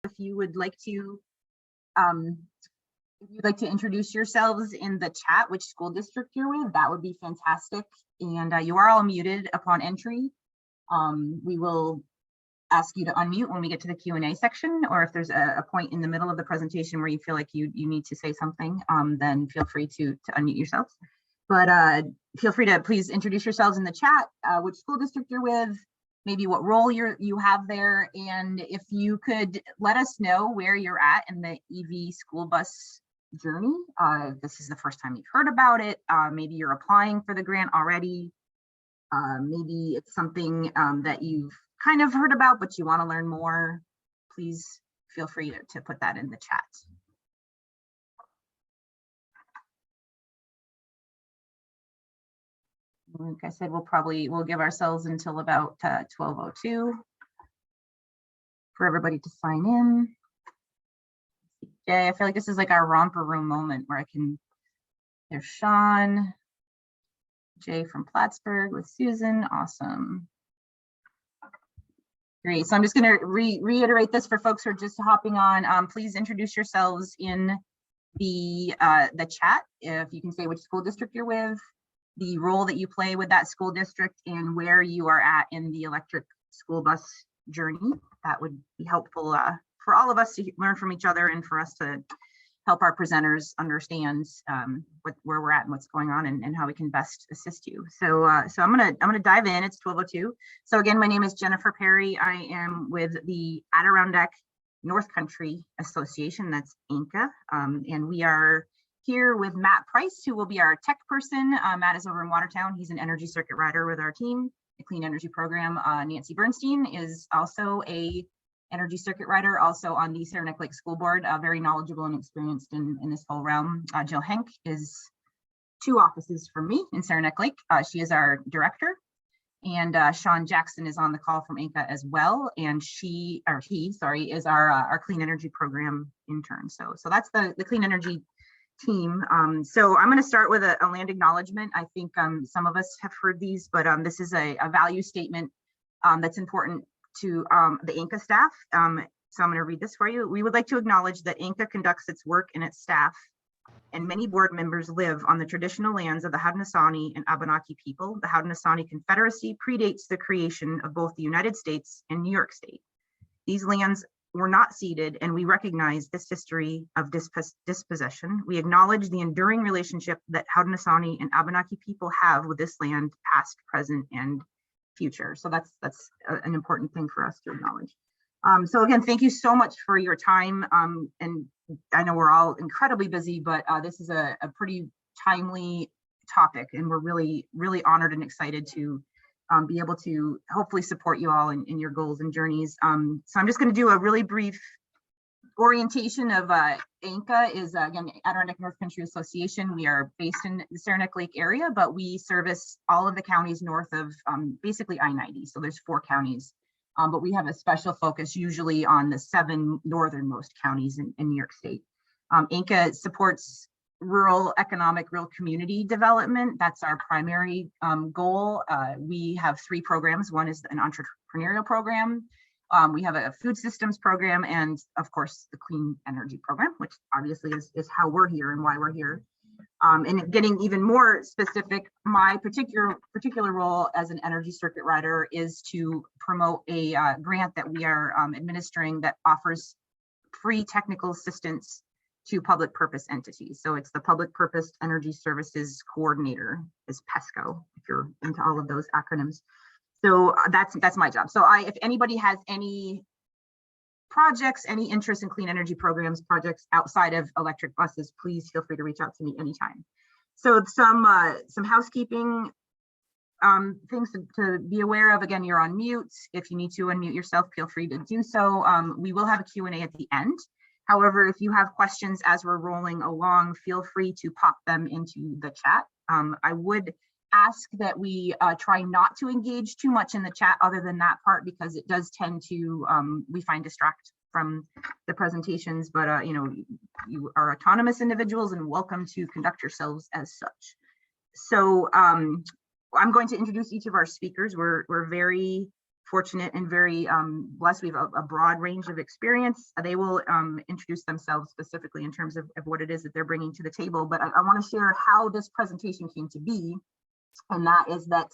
if you would like to introduce yourselves in the chat, which school district you're with, that would be fantastic. And you are all muted upon entry. We will ask you to unmute when we get to the Q&A section, or if there's a point in the middle of the presentation where you feel like you need to say something, then feel free to unmute yourselves. But feel free to please introduce yourselves in the chat, which school district you're with, maybe what role you have there, and if you could let us know where you're at in the EV school bus journey. If this is the first time you've heard about it, maybe you're applying for the grant already, maybe it's something that you've kind of heard about but you want to learn more, please feel free to put that in the chat. Like I said, we'll give ourselves until about 12:02 for everybody to sign in. Jay, I feel like this is like our romper room moment where there's Sean, Jay from Plattsburgh with Susan, awesome. Great, so I'm just gonna reiterate this for folks who are just hopping on. Please introduce yourselves in the chat. If you can say which school district you're with, the role that you play with that school district, and where you are at in the electric school bus journey. That would be helpful for all of us to learn from each other, and for us to help our presenters understand where we're at and what's going on, and how we can best assist you. So I'm gonna dive in. It's 12:02. So again, my name is Jennifer Perry. I am with the Adirondack North Country Association, that's ANCA, and we are here with Matt Price, who will be our tech person. Matt is over in Watertown. He's an energy circuit rider with our team, the clean energy program. Nancy Bernstein is also a energy circuit rider, also on the Saranac Lake School Board, very knowledgeable and experienced in this whole realm. Jill Henk is 2 offices from me in Saranac Lake. She is our director. And Sean Jackson is on the call from ANCA as well, and he is our clean energy program intern. So that's the clean energy team. So I'm going to start with a land acknowledgement. I think some of us have heard these, but this is a value statement that's important to the ANCA staff. So I'm going to read this for you. We would like to acknowledge that ANCA conducts its work and its staff, and many board members live on the traditional lands of the Haudenosaunee and Abenaki people. The Haudenosaunee Confederacy predates the creation of both the United States and New York State. These lands were not ceded, and we recognize this history of dispossession. We acknowledge the enduring relationship that Haudenosaunee and Abenaki people have with this land, past, present, and future. So that's an important thing for us to acknowledge. So again, thank you so much for your time. And I know we're all incredibly busy, but this is a pretty timely topic, and we're really, really honored and excited to be able to hopefully support you all in your goals and journeys. So I'm just going to do a really brief orientation of ANCA. Is again, Adirondack North Country Association. We are based in the Saranac Lake area, but we service all of the counties north of basically I-90. So there's 4 counties, but we have a special focus usually on the 7 northernmost counties in New York State. ANCA supports rural community development. That's our primary goal. We have 3 programs. One is an entrepreneurial program. We have a food systems program, and of course the clean energy program, which obviously is how we're here and why we're here. And getting even more specific, my particular role as an energy circuit rider is to promote a grant that we are administering that offers free technical assistance to public purpose entities. So it's the Public Purpose Energy Services Coordinator, is PESCO, if you're into all of those acronyms. So that's my job. So if anybody has any projects, any interest in clean energy programs, projects outside of electric buses, please feel free to reach out to me anytime. So some housekeeping things to be aware of. Again, you're on mute. If you need to unmute yourself, feel free to do so. We will have a Q&A at the end. However, if you have questions as we're rolling along, feel free to pop them into the chat. I would ask that we try not to engage too much in the chat other than that part, because it does tend to, we find, distract from the presentations, but you are autonomous individuals and welcome to conduct yourselves as such. So I'm going to introduce each of our speakers. We're very fortunate and very blessed. We have a broad range of experience. They will introduce themselves specifically in terms of what it is that they're bringing to the table. But I want to share how this presentation came to be. And that is that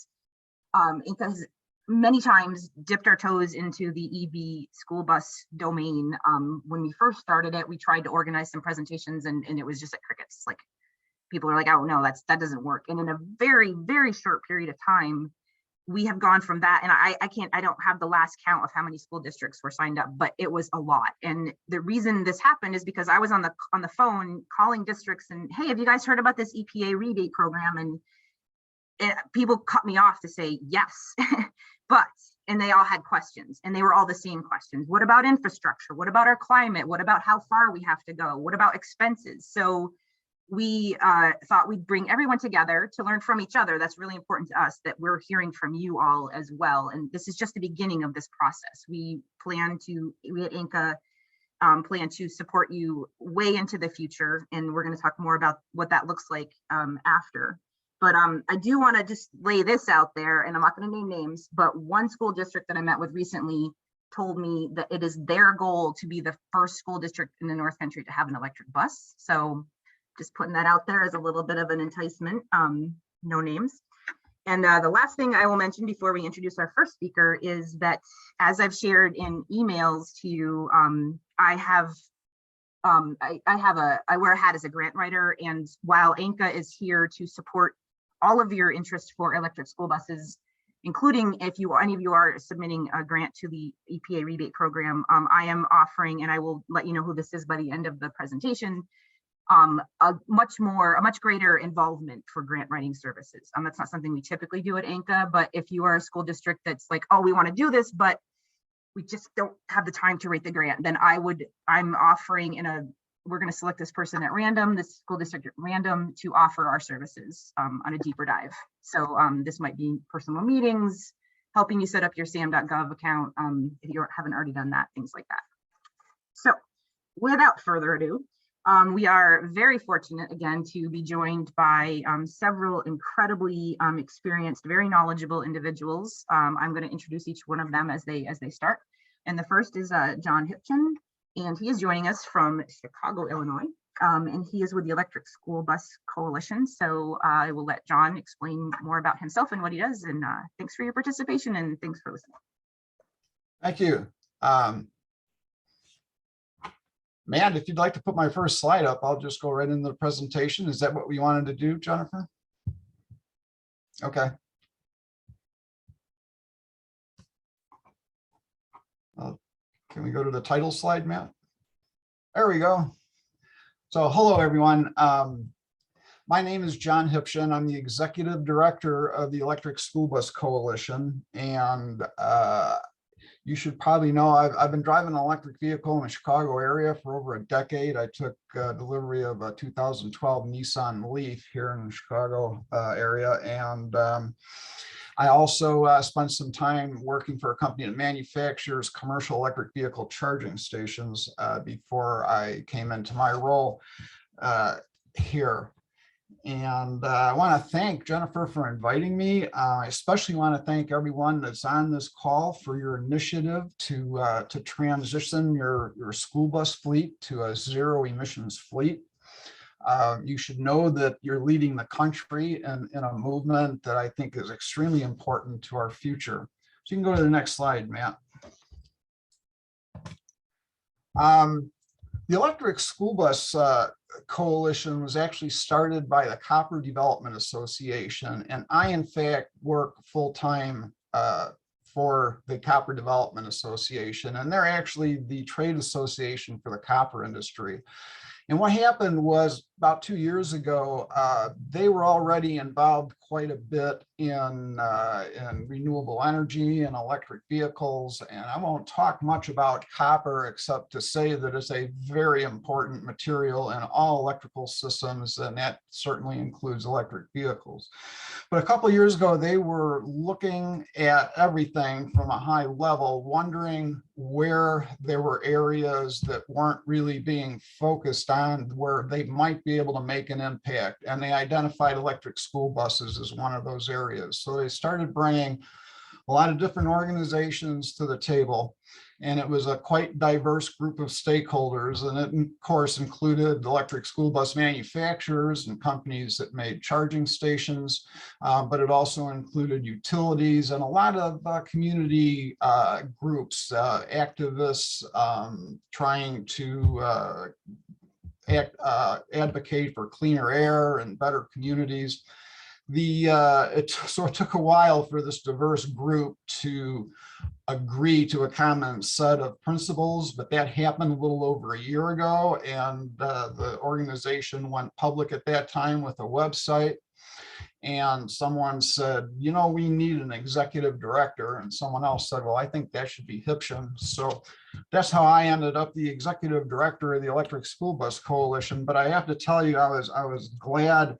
Inca has many times dipped our toes into the EV school bus domain. When we first started it, we tried to organize some presentations and it was just like crickets. Like people are like, oh no, that doesn't work. And in a very, very short period of time, we have gone from that. And I don't have the last count of how many school districts were signed up, but it was a lot. And the reason this happened is because I was on the phone calling districts and, hey, have you guys heard about this EPA rebate program? And people cut me off to say yes, and they all had questions and they were all the same questions. What about infrastructure? What about our climate? What about how far we have to go? What about expenses? So we thought we'd bring everyone together to learn from each other. That's really important to us, that we're hearing from you all as well. And this is just the beginning of this process. We at Inca plan to support you way into the future. And we're going to talk more about what that looks like after. But I do want to just lay this out there, and I'm not going to name names, but one school district that I met with recently told me that it is their goal to be the first school district in the North Country to have an electric bus. So just putting that out there as a little bit of an enticement, no names. And the last thing I will mention before we introduce our first speaker is that, as I've shared in emails to you, I wear a hat as a grant writer, and while Inca is here to support all of your interest for electric school buses, including if any of you are submitting a grant to the EPA rebate program, I am offering, and I will let you know who this is by the end of the presentation, a much greater involvement for grant writing services. That's not something we typically do at Inca, but if you are a school district that's like, oh, we want to do this, but we just don't have the time to write the grant, then I'm offering we're going to select this person at random, this school district at random, to offer our services on a deeper dive. So this might be personal meetings, helping you set up your sam.gov account if you haven't already done that, things like that. So without further ado, we are very fortunate again to be joined by several incredibly experienced, very knowledgeable individuals. I'm going to introduce each one of them as they start. And the first is John Hipchin, and he is joining us from Chicago, Illinois. And he is with the Electric School Bus Coalition. So I will let John explain more about himself and what he does. And thanks for your participation and thanks for listening. Thank you. Matt, if you'd like to put my first slide up, I'll just go right into the presentation. Is that what we wanted to do, Jennifer? Okay. Can we go to the title slide, Matt? There we go. So hello, everyone. My name is John Hipchin. I'm the Executive Director of the Electric School Bus Coalition. And you should probably know I've been driving an electric vehicle in the Chicago area for over a decade. I took delivery of a 2012 Nissan Leaf here in the Chicago area. And I also spent some time working for a company that manufactures commercial electric vehicle charging stations before I came into my role here. And I want to thank Jennifer for inviting me. I especially want to thank everyone that's on this call for your initiative to transition your school bus fleet to a zero emissions fleet. You should know that you're leading the country in a movement that I think is extremely important to our future. So you can go to the next slide, Matt. The Electric School Bus Coalition was actually started by the Copper Development Association, and I, in fact, work full-time for the Copper Development Association, and they're actually the trade association for the copper industry. And what happened was about 2 years ago, they were already involved quite a bit in renewable energy and electric vehicles. And I won't talk much about copper except to say that it's a very important material in all electrical systems, and that certainly includes electric vehicles. But a couple of years ago, they were looking at everything from a high level, wondering where there were areas that weren't really being focused on, where they might be able to make an impact. And they identified electric school buses as one of those areas. So they started bringing a lot of different organizations to the table. And it was a quite diverse group of stakeholders. And it, of course, included electric school bus manufacturers and companies that made charging stations, but it also included utilities and a lot of community groups, activists trying to advocate for cleaner air and better communities. It took a while for this diverse group to agree to a common set of principles, but that happened a little over a year ago, and the organization went public at that time with a website. And someone said, you know, we need an executive director. And someone else said, well, I think that should be Hipshin. So that's how I ended up the executive director of the Electric School Bus Coalition. But I have to tell you, I was glad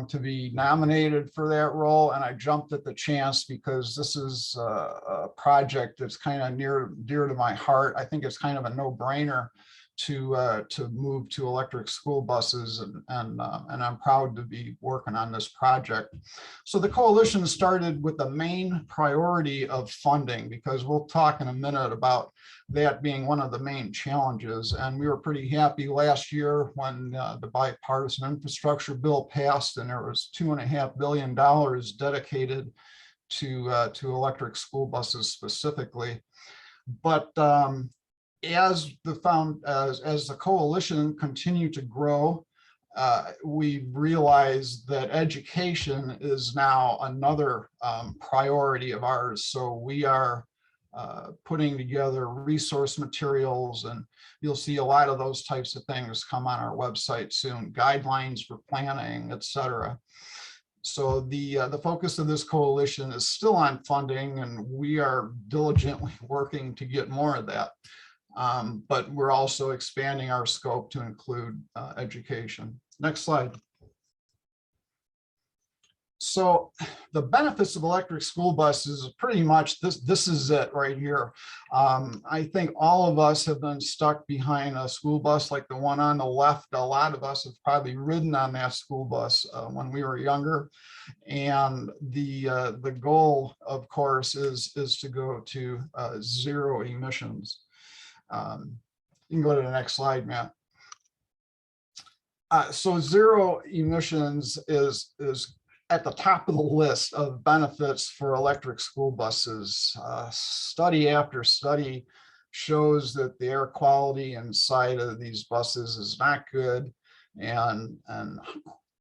to be nominated for that role. And I jumped at the chance because this is a project that's kind of dear to my heart. I think it's kind of a no-brainer to move to electric school buses, and I'm proud to be working on this project. So the coalition started with the main priority of funding, because we'll talk in a minute about that being one of the main challenges. And we were pretty happy last year when the bipartisan infrastructure bill passed, and there was $2.5 billion dedicated to electric school buses specifically. But as the coalition continued to grow, we realized that education is now another priority of ours. So we are putting together resource materials, and you'll see a lot of those types of things come on our website soon, guidelines for planning, etc. So the focus of this coalition is still on funding, and we are diligently working to get more of that. But we're also expanding our scope to include education. Next slide. So the benefits of electric school buses is pretty much this is it right here. I think all of us have been stuck behind a school bus like the one on the left. A lot of us have probably ridden on that school bus when we were younger. And the goal, of course, is to go to zero emissions. You can go to the next slide, Matt. So zero emissions is at the top of the list of benefits for electric school buses. Study after study shows that the air quality inside of these buses is not good, and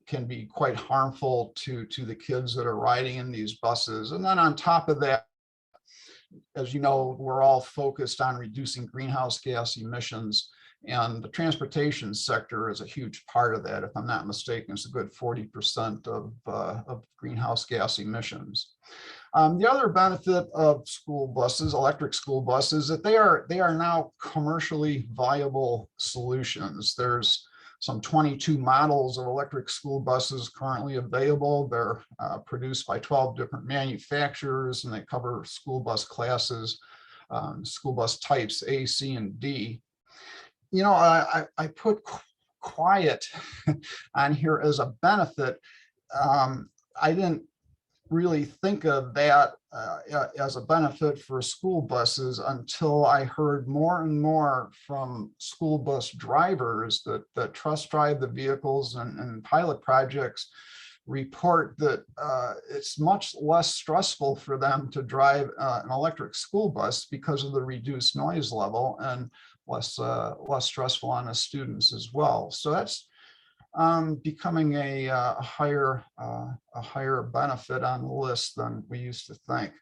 can be quite harmful to the kids that are riding in these buses. And then on top of that, as you know, we're all focused on reducing greenhouse gas emissions, and the transportation sector is a huge part of that. If I'm not mistaken, it's a good 40% of greenhouse gas emissions. The other benefit of school buses, electric school buses, that they are now commercially viable solutions. There's some 22 models of electric school buses currently available. They're produced by 12 different manufacturers, and they cover school bus classes, school bus types A, C, and D. You know, I put quiet on here as a benefit. I didn't really think of that as a benefit for school buses until I heard more and more from school bus drivers that trust drive the vehicles and pilot projects report that it's much less stressful for them to drive an electric school bus because of the reduced noise level, and less stressful on the students as well. So that's becoming a higher benefit on the list than we used to think.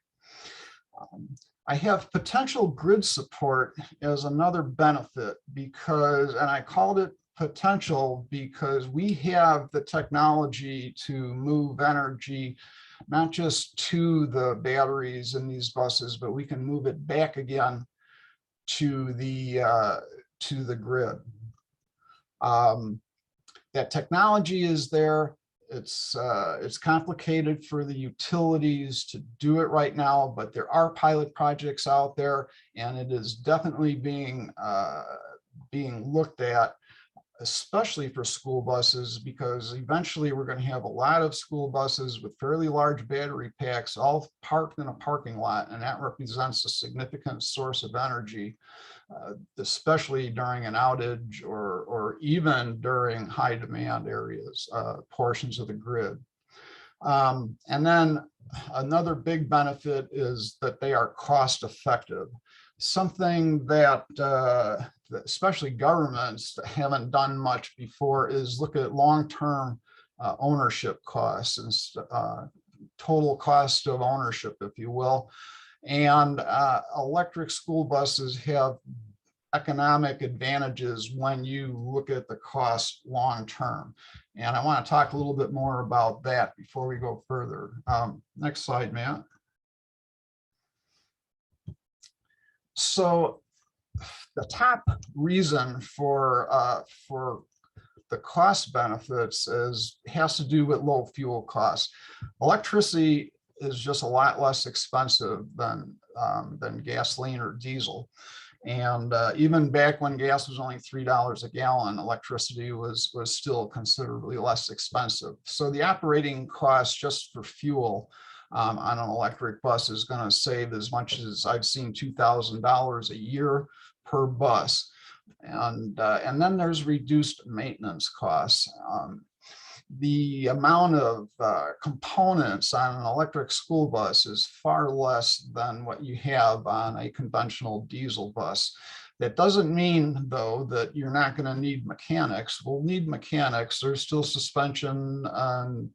I have potential grid support as another benefit, because, and I called it potential because we have the technology to move energy not just to the batteries in these buses, but we can move it back again to the grid. That technology is there. It's complicated for the utilities to do it right now, but there are pilot projects out there, and it is definitely being looked at. especially for school buses, because eventually we're going to have a lot of school buses with fairly large battery packs all parked in a parking lot, and that represents a significant source of energy, especially during an outage or even during high demand areas, portions of the grid. And then another big benefit is that they are cost effective. Something that especially governments haven't done much before is look at long-term ownership costs and total cost of ownership, if you will. And electric school buses have economic advantages when you look at the cost long-term. And I want to talk a little bit more about that before we go further. Next slide, Matt. So the top reason for the cost benefits has to do with low fuel costs. Electricity is just a lot less expensive than gasoline or diesel. And even back when gas was only $3 a gallon, electricity was still considerably less expensive. So the operating cost just for fuel on an electric bus is going to save as much as I've seen $2,000 a year per bus. And then there's reduced maintenance costs. The amount of components on an electric school bus is far less than what you have on a conventional diesel bus. That doesn't mean, though, that you're not going to need mechanics. We'll need mechanics. There's still suspension and,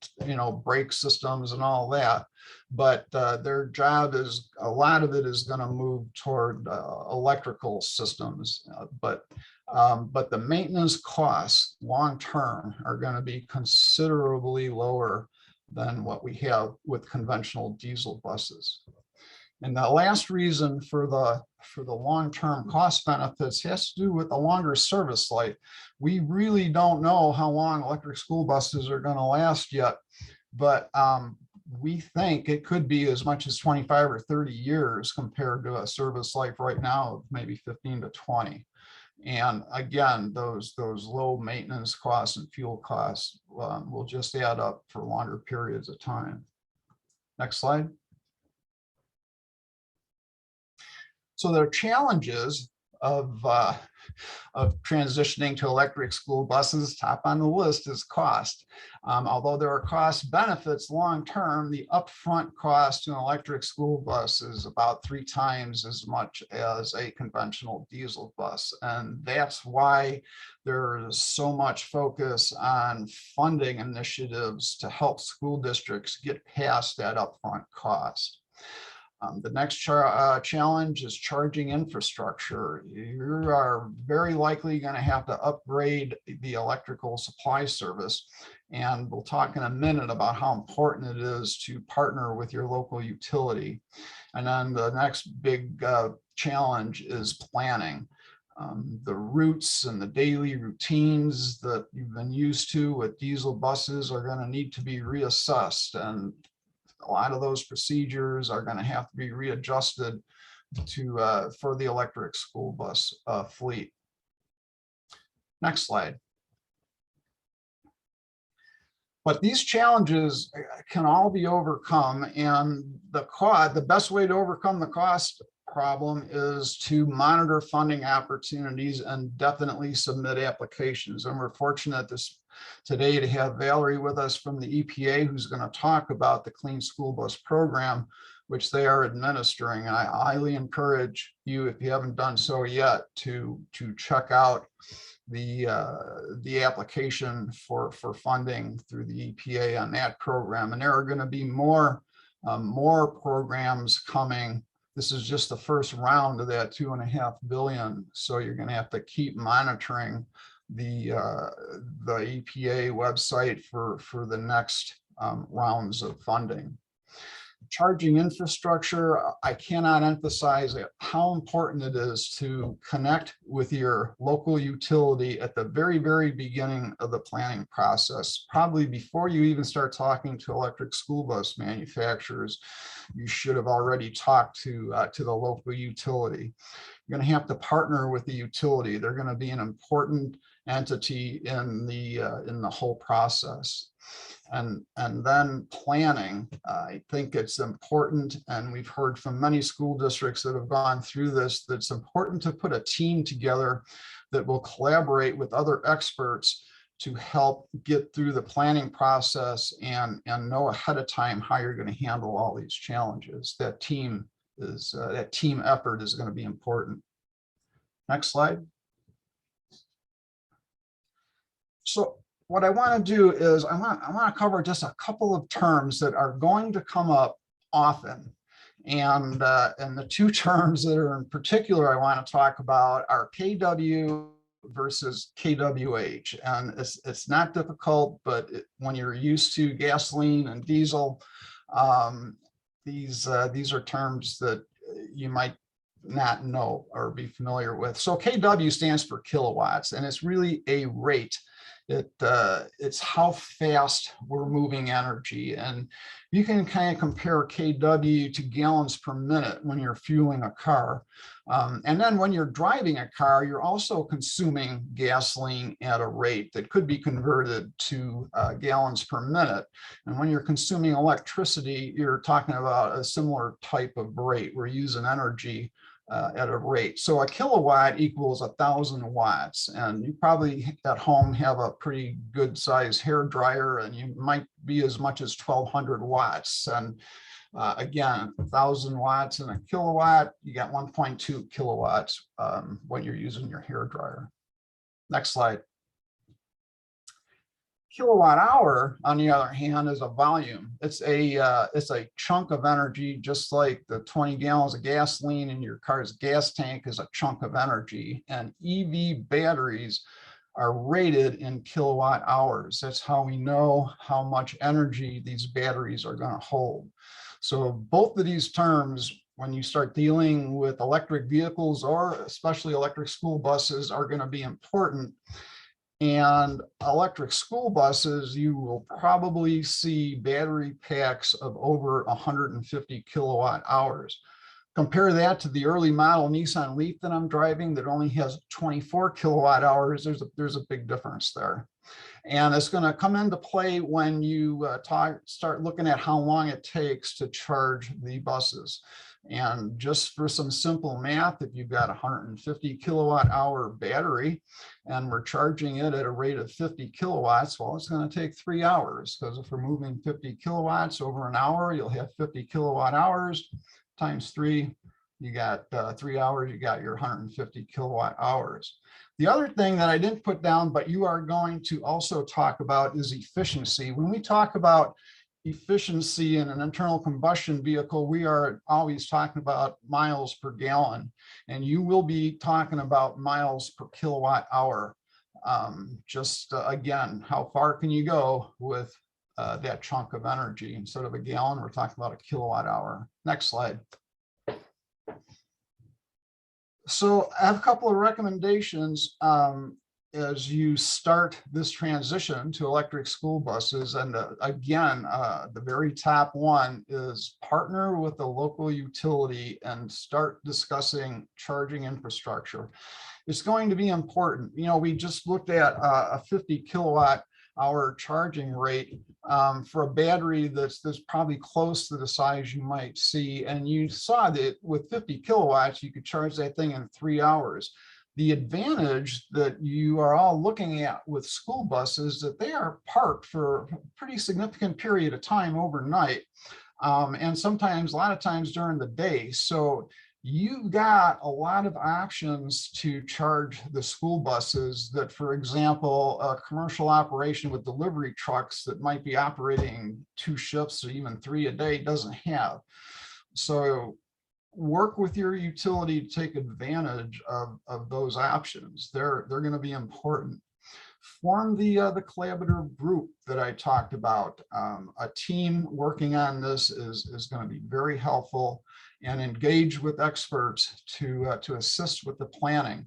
brake systems and all that. But their job is, a lot of it is going to move toward electrical systems. But the maintenance costs long-term are going to be considerably lower than what we have with conventional diesel buses. And the last reason for the long-term cost benefits has to do with the longer service life. We really don't know how long electric school buses are going to last yet, but we think it could be as much as 25 or 30 years compared to a service life right now of maybe 15 to 20. And again, those low maintenance costs and fuel costs will just add up for longer periods of time. Next slide. So there are challenges of transitioning to electric school buses. Top on the list is cost. Although there are cost benefits long-term, the upfront cost to an electric school bus is about 3 times as much as a conventional diesel bus. And that's why there's so much focus on funding initiatives to help school districts get past that upfront cost. The next challenge is charging infrastructure. You are very likely going to have to upgrade the electrical supply service. And we'll talk in a minute about how important it is to partner with your local utility. And then the next big challenge is planning. The routes and the daily routines that you've been used to with diesel buses are going to need to be reassessed, and a lot of those procedures are going to have to be readjusted for the electric school bus fleet. Next slide. But these challenges can all be overcome, and the best way to overcome the cost problem is to monitor funding opportunities and definitely submit applications. And we're fortunate today to have Valerie with us from the EPA, who's going to talk about the Clean School Bus Program, which they are administering. And I highly encourage you, if you haven't done so yet, to check out the application for funding through the EPA on that program. And there are going to be more programs coming. This is just the first round of that $2.5 billion. So you're going to have to keep monitoring the EPA website for the next rounds of funding. Charging infrastructure, I cannot emphasize how important it is to connect with your local utility at the very, very beginning of the planning process. Probably before you even start talking to electric school bus manufacturers, you should have already talked to the local utility. you're going to have to partner with the utility. They're going to be an important entity in the whole process. And then planning, I think it's important, and we've heard from many school districts that have gone through this, that it's important to put a team together that will collaborate with other experts to help get through the planning process and know ahead of time how you're going to handle all these challenges. That team effort is going to be important. Next slide. So what I want to do is I want to cover just a couple of terms that are going to come up often. And the two terms that are in particular I want to talk about are KW versus KWH. And it's not difficult, but when you're used to gasoline and diesel, these are terms that you might not know or be familiar with. So KW stands for kilowatts, and it's really a rate. It's how fast we're moving energy, and you can kind of compare KW to gallons per minute when you're fueling a car. And then when you're driving a car, you're also consuming gasoline at a rate that could be converted to gallons per minute. And when you're consuming electricity, you're talking about a similar type of rate. We're using energy at a rate. So a kilowatt equals 1,000 watts. And you probably at home have a pretty good size hair dryer, and you might be as much as 1,200 watts. And again, 1,000 watts in a kilowatt, you got 1.2 kilowatts when you're using your hair dryer. Next slide. Kilowatt hour, on the other hand, is a volume. It's a chunk of energy, just like the 20 gallons of gasoline in your car's gas tank is a chunk of energy. And EV batteries are rated in kilowatt hours. That's how we know how much energy these batteries are going to hold. So both of these terms, when you start dealing with electric vehicles or especially electric school buses, are going to be important. And electric school buses, you will probably see battery packs of over 150 kilowatt hours. Compare that to the early model Nissan Leaf that I'm driving that only has 24 kilowatt hours. There's a big difference there. And it's going to come into play when you start looking at how long it takes to charge the buses. And just for some simple math, if you've got a 150 kilowatt hour battery and we're charging it at a rate of 50 kilowatts, well, it's going to take 3 hours, because if we're moving 50 kilowatts over an hour, you'll have 50 kilowatt hours times 3. You got 3 hours, you got your 150 kilowatt hours. The other thing that I didn't put down, but you are going to also talk about, is efficiency. When we talk about efficiency in an internal combustion vehicle, we are always talking about miles per gallon, and you will be talking about miles per kilowatt hour. Again, how far can you go with that chunk of energy? Instead of a gallon, we're talking about a kilowatt hour. Next slide. So I have a couple of recommendations as you start this transition to electric school buses. And again, the very top one is partner with the local utility and start discussing charging infrastructure. It's going to be important. You know, we just looked at a 50 kilowatt hour charging rate for a battery that's probably close to the size you might see. And you saw that with 50 kilowatts, you could charge that thing in 3 hours. The advantage that you are all looking at with school buses, that they are parked for a pretty significant period of time overnight, and sometimes, a lot of times during the day. So you've got a lot of options to charge the school buses that, for example, a commercial operation with delivery trucks that might be operating 2 shifts or even 3 a day doesn't have. So work with your utility to take advantage of those options. They're going to be important. Form the collaborative group that I talked about. A team working on this is going to be very helpful, and engage with experts to assist with the planning.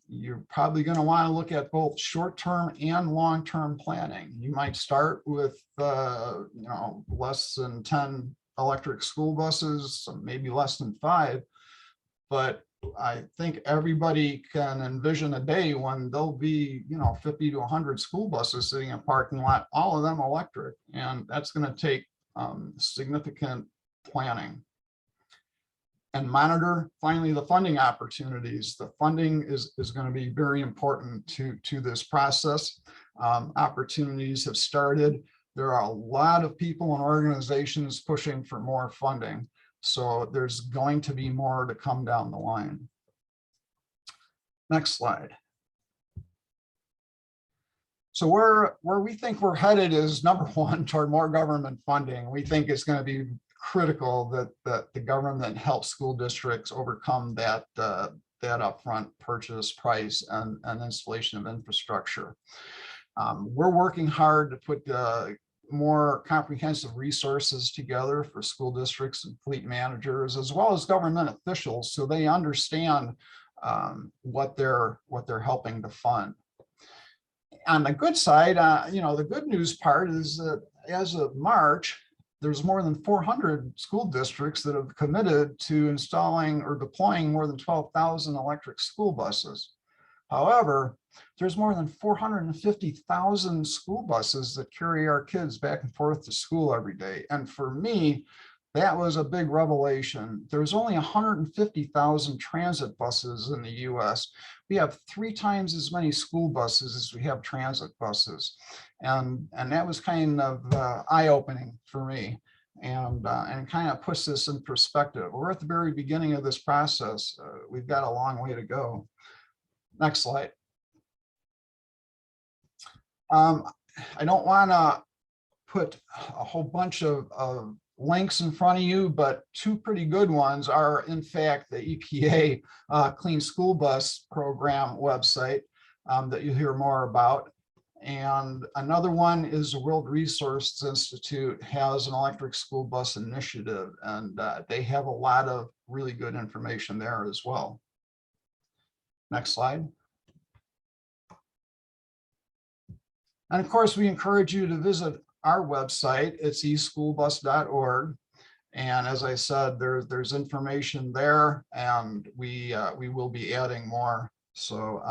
You're probably going to want to look at both short-term and long-term planning. You might start with less than 10 electric school buses, maybe less than 5, but I think everybody can envision a day when there'll be, 50 to 100 school buses sitting in a parking lot, all of them electric, and that's going to take significant planning. And monitor, finally, the funding opportunities. The funding is going to be very important to this process. Opportunities have started. There are a lot of people and organizations pushing for more funding. So there's going to be more to come down the line. Next slide. So where we think we're headed is, number one, toward more government funding. We think it's going to be critical that the government helps school districts overcome that upfront purchase price and installation of infrastructure. We're working hard to put more comprehensive resources together for school districts and fleet managers, as well as government officials, so they understand what they're helping to fund. On the good side, the good news part is that as of March, there's more than 400 school districts that have committed to installing or deploying more than 12,000 electric school buses. However, there's more than 450,000 school buses that carry our kids back and forth to school every day. And for me, that was a big revelation. There's only 150,000 transit buses in the US. We have 3 times as many school buses as we have transit buses. And that was kind of eye-opening for me, and kind of puts this in perspective. We're at the very beginning of this process. We've got a long way to go. Next slide. I don't want to put a whole bunch of links in front of you, but 2 pretty good ones are, in fact, the EPA Clean School Bus Program website that you'll hear more about. And another one is the World Resources Institute has an electric school bus initiative, and they have a lot of really good information there as well. Next slide. And of course, we encourage you to visit our website. It's eschoolbus.org. And as I said, there's information there, and we will be adding more. So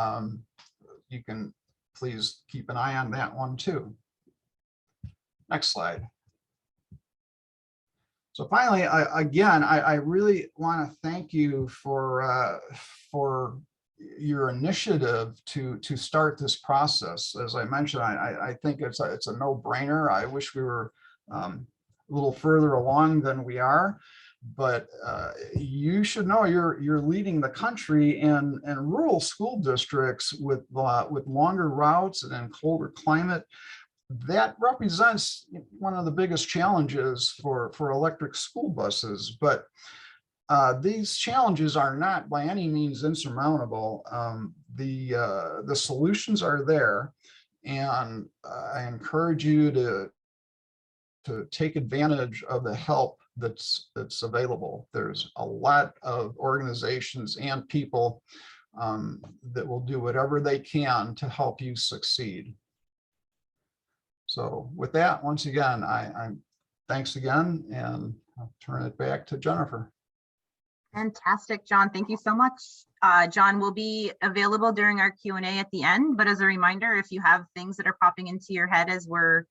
you can please keep an eye on that one too. Next slide. So finally, I really want to thank you for your initiative to start this process. As I mentioned, I think it's a no-brainer. I wish we were a little further along than we are, but you should know you're leading the country in rural school districts with longer routes and in colder climate. That represents one of the biggest challenges for electric school buses, but these challenges are not by any means insurmountable. The solutions are there, and I encourage you to take advantage of the help that's available. There's a lot of organizations and people that will do whatever they can to help you succeed. So with that, once again, I'm thanks again, and I'll turn it back to Jennifer. Fantastic, John. Thank you so much. John will be available during our Q&A at the end, but as a reminder, if you have things that are popping into your head as we're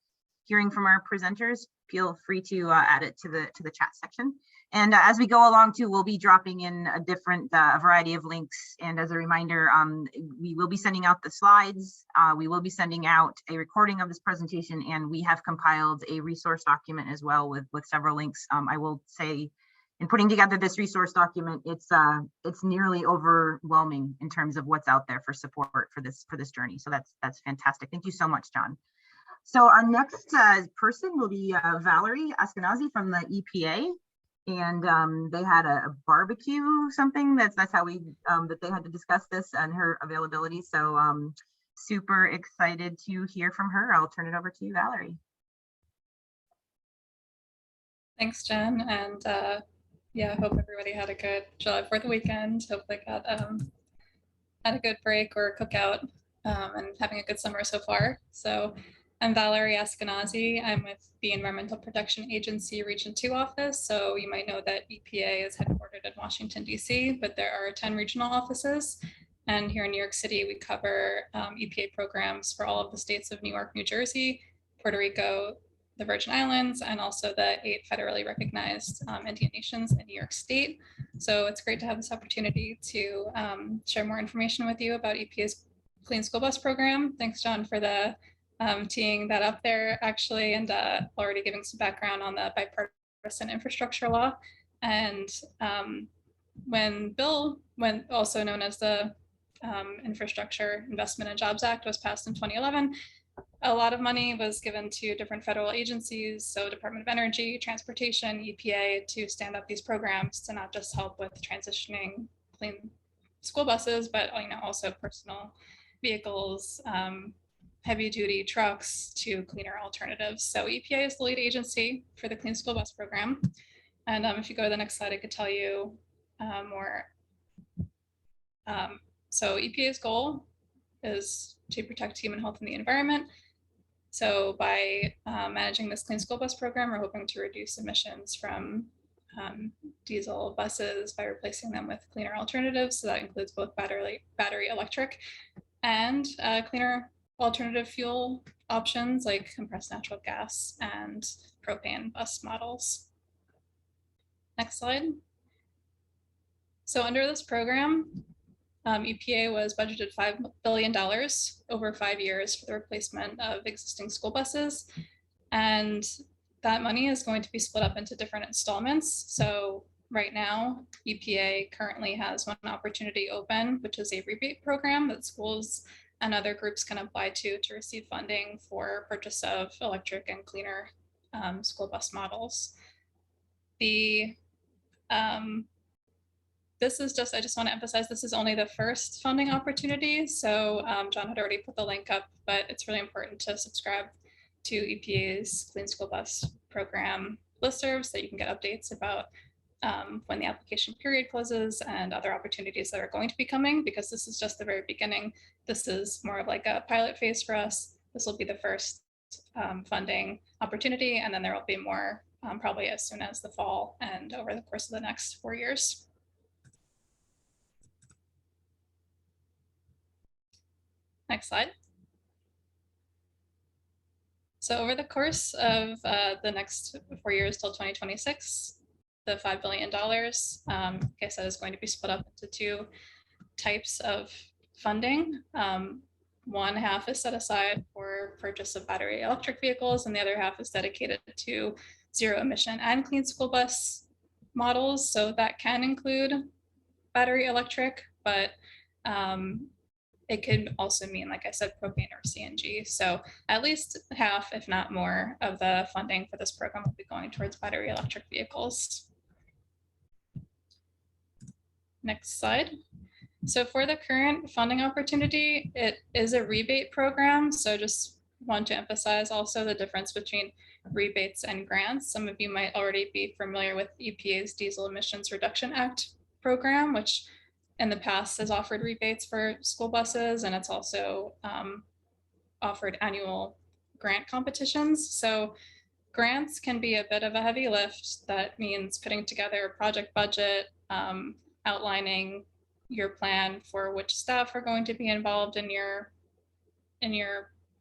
hearing from our presenters, feel free to add it to the chat section. And as we go along too, we'll be dropping in a different variety of links. And as a reminder, we will be sending out the slides. We will be sending out a recording of this presentation, and we have compiled a resource document as well with several links. I will say, in putting together this resource document, it's nearly overwhelming in terms of what's out there for support for this journey. So that's fantastic. Thank you so much, John. So our next person will be Valerie Ashkenazi from the EPA, and they had a barbecue something. That's how we that they had to discuss this and her availability. So super excited to hear from her. I'll turn it over to you, Valerie. Thanks, Jen, and yeah, I hope everybody had a good July 4th weekend. Hope they got had a good break or cookout, and having a good summer so far. So I'm Valerie Eskenazi. I'm with the Environmental Protection Agency Region 2 office. So you might know that EPA is headquartered in Washington, D.C., but there are 10 regional offices. And here in New York City, we cover EPA programs for all of the states of New York, New Jersey, Puerto Rico, the Virgin Islands, and also the 8 federally recognized Indian nations in New York State. So it's great to have this opportunity to share more information with you about EPA's Clean School Bus Program. Thanks, John, for the teeing that up there, actually, and already giving some background on the bipartisan infrastructure law. And when also known as the Infrastructure Investment and Jobs Act, was passed in 2011, a lot of money was given to different federal agencies, so Department of Energy, Transportation, EPA, to stand up these programs to not just help with transitioning clean school buses, but also personal vehicles, heavy duty trucks to cleaner alternatives. So EPA is the lead agency for the Clean School Bus Program. And if you go to the next slide, I could tell you more. So EPA's goal is to protect human health and the environment. So by managing this Clean School Bus Program, we're hoping to reduce emissions from diesel buses by replacing them with cleaner alternatives. So that includes both battery electric and cleaner alternative fuel options like compressed natural gas and propane bus models. Next slide. So under this program, EPA was budgeted $5 billion over 5 years for the replacement of existing school buses. And that money is going to be split up into different installments. So right now, EPA currently has one opportunity open, which is a rebate program that schools and other groups can apply to receive funding for purchase of electric and cleaner school bus models. This is just, I just want to emphasize, this is only the first funding opportunity. So John had already put the link up, but it's really important to subscribe to EPA's Clean School Bus Program listserv so that you can get updates about when the application period closes and other opportunities that are going to be coming, because this is just the very beginning. This is more of like a pilot phase for us. This will be the first funding opportunity, and then there will be more probably as soon as the fall and over the course of the next 4 years. Next slide. So over the course of the next 4 years till 2026, the $5 billion, like I said, is going to be split up into 2 types of funding. One half is set aside for purchase of battery electric vehicles, and the other half is dedicated to zero emission and clean school bus models. So that can include battery electric, but it could also mean, like I said, propane or CNG. So at least half, if not more, of the funding for this program will be going towards battery electric vehicles. Next slide. So for the current funding opportunity, it is a rebate program. So just want to emphasize also the difference between rebates and grants. Some of you might already be familiar with EPA's Diesel Emissions Reduction Act program, which in the past has offered rebates for school buses, and it's also offered annual grant competitions. So grants can be a bit of a heavy lift. That means putting together a project budget, outlining your plan for which staff are going to be involved in your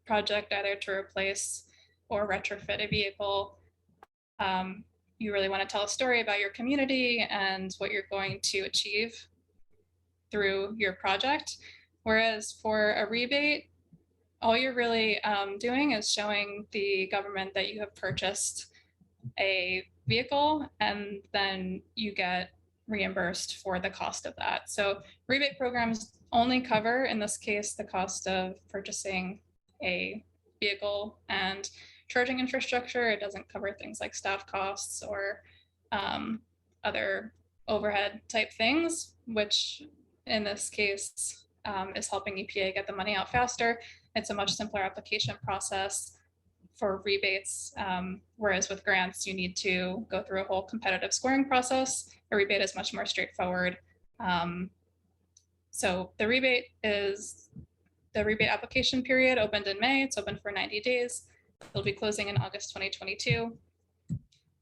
project, either to replace or retrofit a vehicle. You really want to tell a story about your community and what you're going to achieve through your project. Whereas for a rebate, all you're really doing is showing the government that you have purchased a vehicle, and then you get reimbursed for the cost of that. So rebate programs only cover, in this case, the cost of purchasing a vehicle and charging infrastructure. It doesn't cover things like staff costs or other overhead type things, which in this case is helping EPA get the money out faster. It's a much simpler application process for rebates, whereas with grants, you need to go through a whole competitive scoring process. A rebate is much more straightforward. So the rebate is the rebate application period opened in May. It's open for 90 days. It'll be closing in August 2022.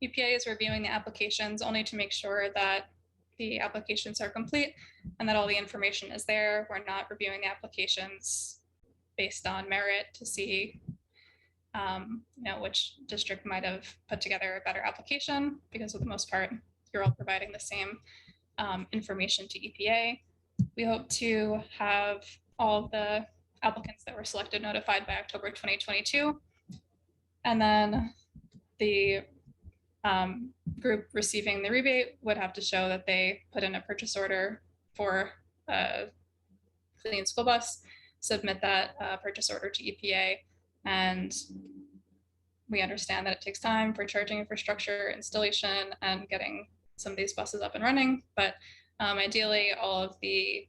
EPA is reviewing the applications only to make sure that the applications are complete and that all the information is there. We're not reviewing the applications based on merit to see which district might have put together a better application, because for the most part, you're all providing the same information to EPA. We hope to have all of the applicants that were selected notified by October 2022. And then the group receiving the rebate would have to show that they put in a purchase order for a clean school bus, submit that purchase order to EPA. And we understand that it takes time for charging infrastructure installation and getting some of these buses up and running. But ideally, all of the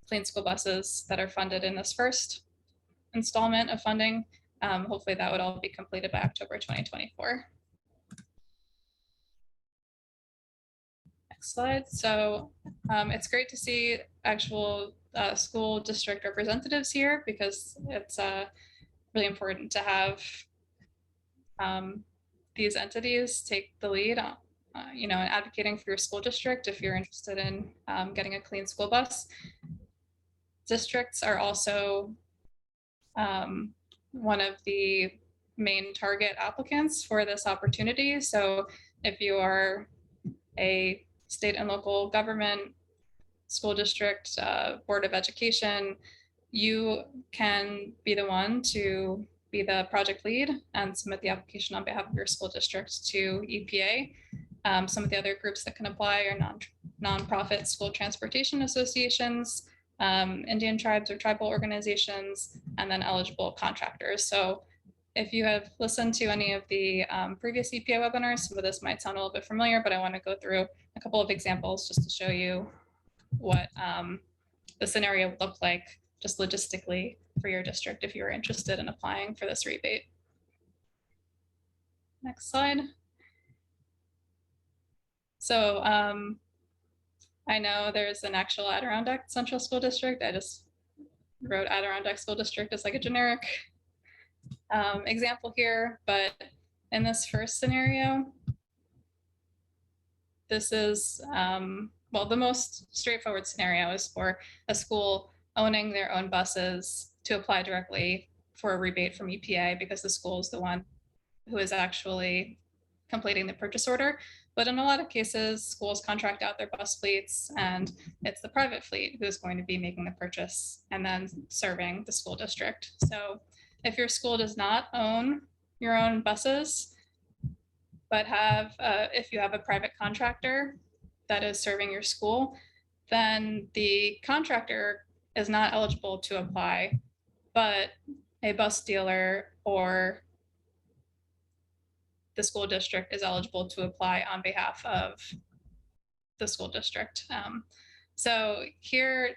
clean school buses that are funded in this first installment of funding, hopefully that would all be completed by October 2024. Next slide. So it's great to see actual school district representatives here, because it's really important to have these entities take the lead on, in advocating for your school district if you're interested in getting a clean school bus. Districts are also one of the main target applicants for this opportunity. So if you are a state and local government, school district, Board of Education, you can be the one to be the project lead and submit the application on behalf of your school district to EPA. Some of the other groups that can apply are nonprofit school transportation associations, Indian tribes or tribal organizations, and then eligible contractors. So if you have listened to any of the previous EPA webinars, some of this might sound a little bit familiar, but I want to go through a couple of examples just to show you what the scenario would look like just logistically for your district if you are interested in applying for this rebate. Next slide. So I know there's an actual Adirondack Central School District. I just wrote Adirondack School District as like a generic example here, but in this first scenario, this is, well, the most straightforward scenario is for a school owning their own buses to apply directly for a rebate from EPA, because the school is the one who is actually completing the purchase order. But in a lot of cases, schools contract out their bus fleets, and it's the private fleet who's going to be making the purchase and then serving the school district. So if your school does not own your own buses, but if you have a private contractor that is serving your school, then the contractor is not eligible to apply, but a bus dealer or the school district is eligible to apply on behalf of the school district. So here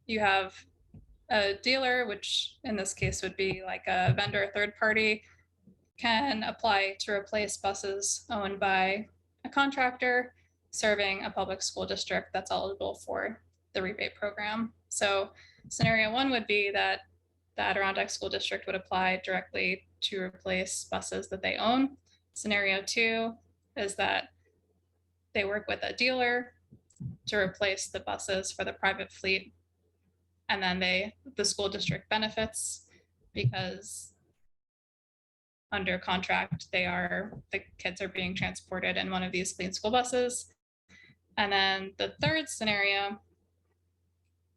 you have a dealer, which in this case would be like a vendor, a third party, can apply to replace buses owned by a contractor serving a public school district that's eligible for the rebate program. So scenario one would be that the Adirondack School District would apply directly to replace buses that they own. Scenario two is that they work with a dealer to replace the buses for the private fleet. And then the school district benefits because under contract, the kids are being transported in one of these clean school buses. And then the third scenario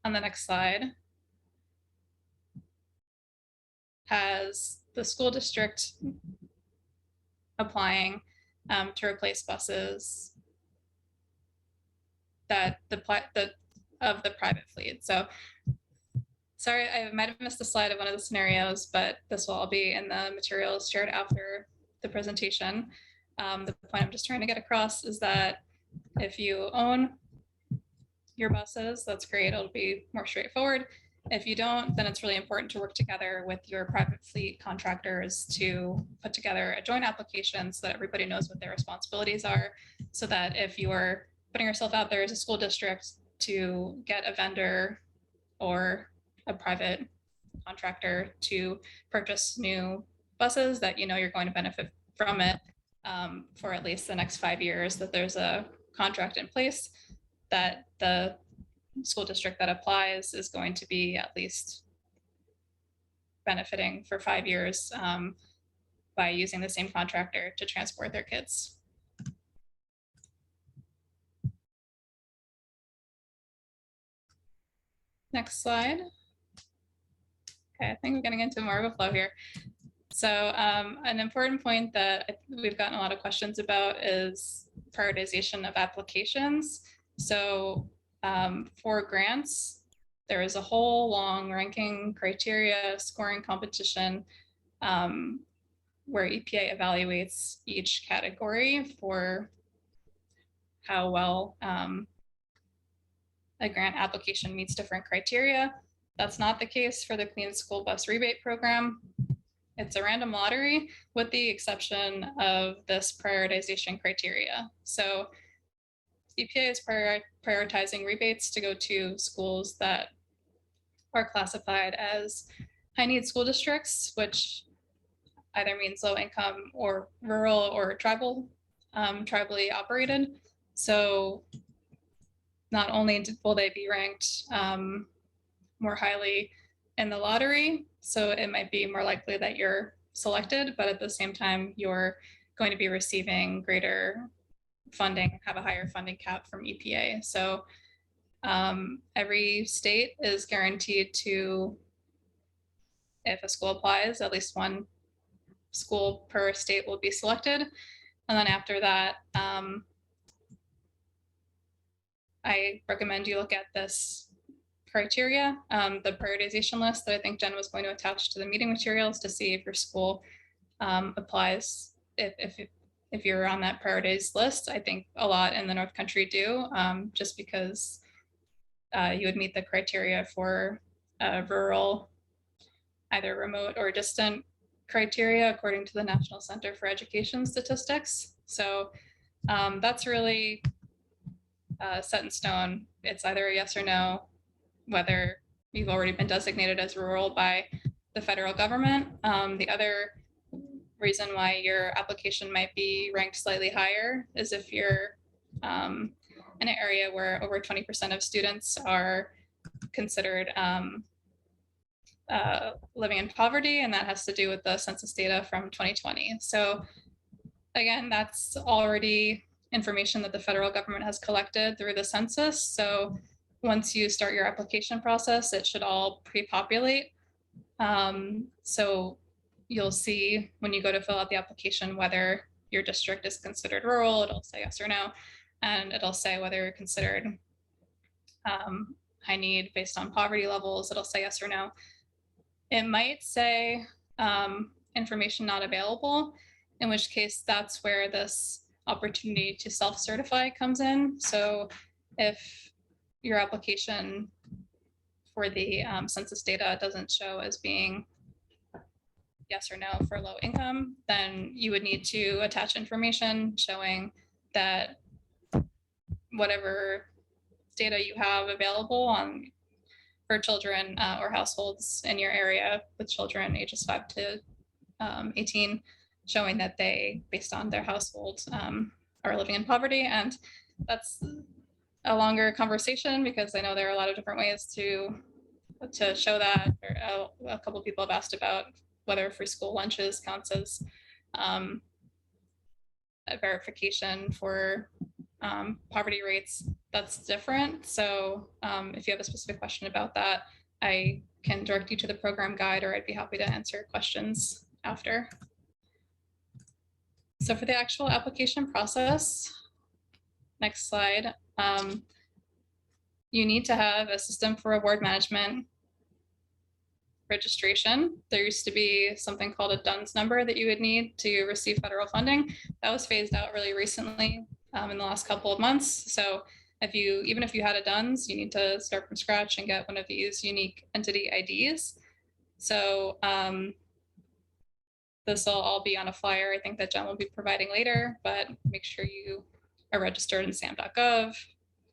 on the next slide has the school district applying to replace buses of the private fleet. So sorry, I might have missed a slide of one of the scenarios, but this will all be in the materials shared after the presentation. The point I'm just trying to get across is that if you own your buses, that's great, it'll be more straightforward. If you don't, then it's really important to work together with your private fleet contractors to put together a joint application so that everybody knows what their responsibilities are, so that if you are putting yourself out there as a school district to get a vendor or a private contractor to purchase new buses that you know you're going to benefit from it for at least the next 5 years, that there's a contract in place that the school district that applies is going to be at least benefiting for 5 years by using the same contractor to transport their kids. Next slide. Okay, I think we're getting into more of a flow here. So an important point that we've gotten a lot of questions about is prioritization of applications. So for grants, there is a whole long ranking criteria scoring competition where EPA evaluates each category for how well a grant application meets different criteria. That's not the case for the Clean School Bus Rebate Program. It's a random lottery with the exception of this prioritization criteria. So EPA is prioritizing rebates to go to schools that are classified as high need school districts, which either means low income or rural or tribally operated. So not only will they be ranked more highly in the lottery, so it might be more likely that you're selected, but at the same time, you're going to be receiving greater funding, have a higher funding cap from EPA. So every state is guaranteed to, if a school applies, at least one school per state will be selected. And then after that, I recommend you look at this criteria, the prioritization list that I think Jen was going to attach to the meeting materials to see if your school applies, if you're on that prioritized list. I think a lot in the North Country do, just because you would meet the criteria for rural, either remote or distant criteria according to the National Center for Education Statistics. So that's really set in stone. It's either a yes or no, whether you've already been designated as rural by the federal government. The other reason why your application might be ranked slightly higher is if you're in an area where over 20% of students are considered living in poverty, and that has to do with the census data from 2020. So again, that's already information that the federal government has collected through the census. So once you start your application process, it should all pre-populate. So you'll see when you go to fill out the application whether your district is considered rural. It'll say yes or no, and it'll say whether you're considered high need based on poverty levels. It'll say yes or no. It might say information not available, in which case that's where this opportunity to self-certify comes in. So if your application for the census data doesn't show as being yes or no for low income, then you would need to attach information showing that whatever data you have available on for children or households in your area with children ages 5 to 18, showing that they, based on their household, are living in poverty. And that's a longer conversation because I know there are a lot of different ways to show that. A couple of people have asked about whether free school lunches counts as a verification for poverty rates. That's different. So if you have a specific question about that, I can direct you to the program guide, or I'd be happy to answer questions after. So for the actual application process, next slide, you need to have a system for award management registration. There used to be something called a DUNS number that you would need to receive federal funding. That was phased out really recently in the last couple of months. So even if you had a DUNS, you need to start from scratch and get one of these unique entity IDs. So this will all be on a flyer, I think, that Jen will be providing later, but make sure you are registered in SAM.gov.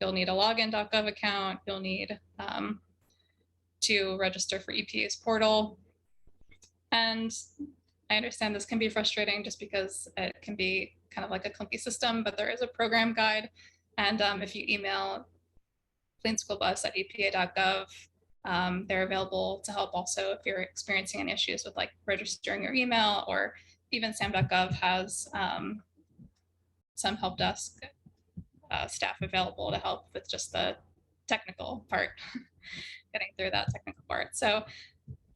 You'll need a login.gov account. You'll need to register for EPA's portal. And I understand this can be frustrating just because it can be kind of like a clunky system, but there is a program guide. And if you email cleanschoolbus@epa.gov, they're available to help also if you're experiencing any issues with like registering your email, or even sam.gov has some help desk staff available to help with just the technical part, getting through that technical part. So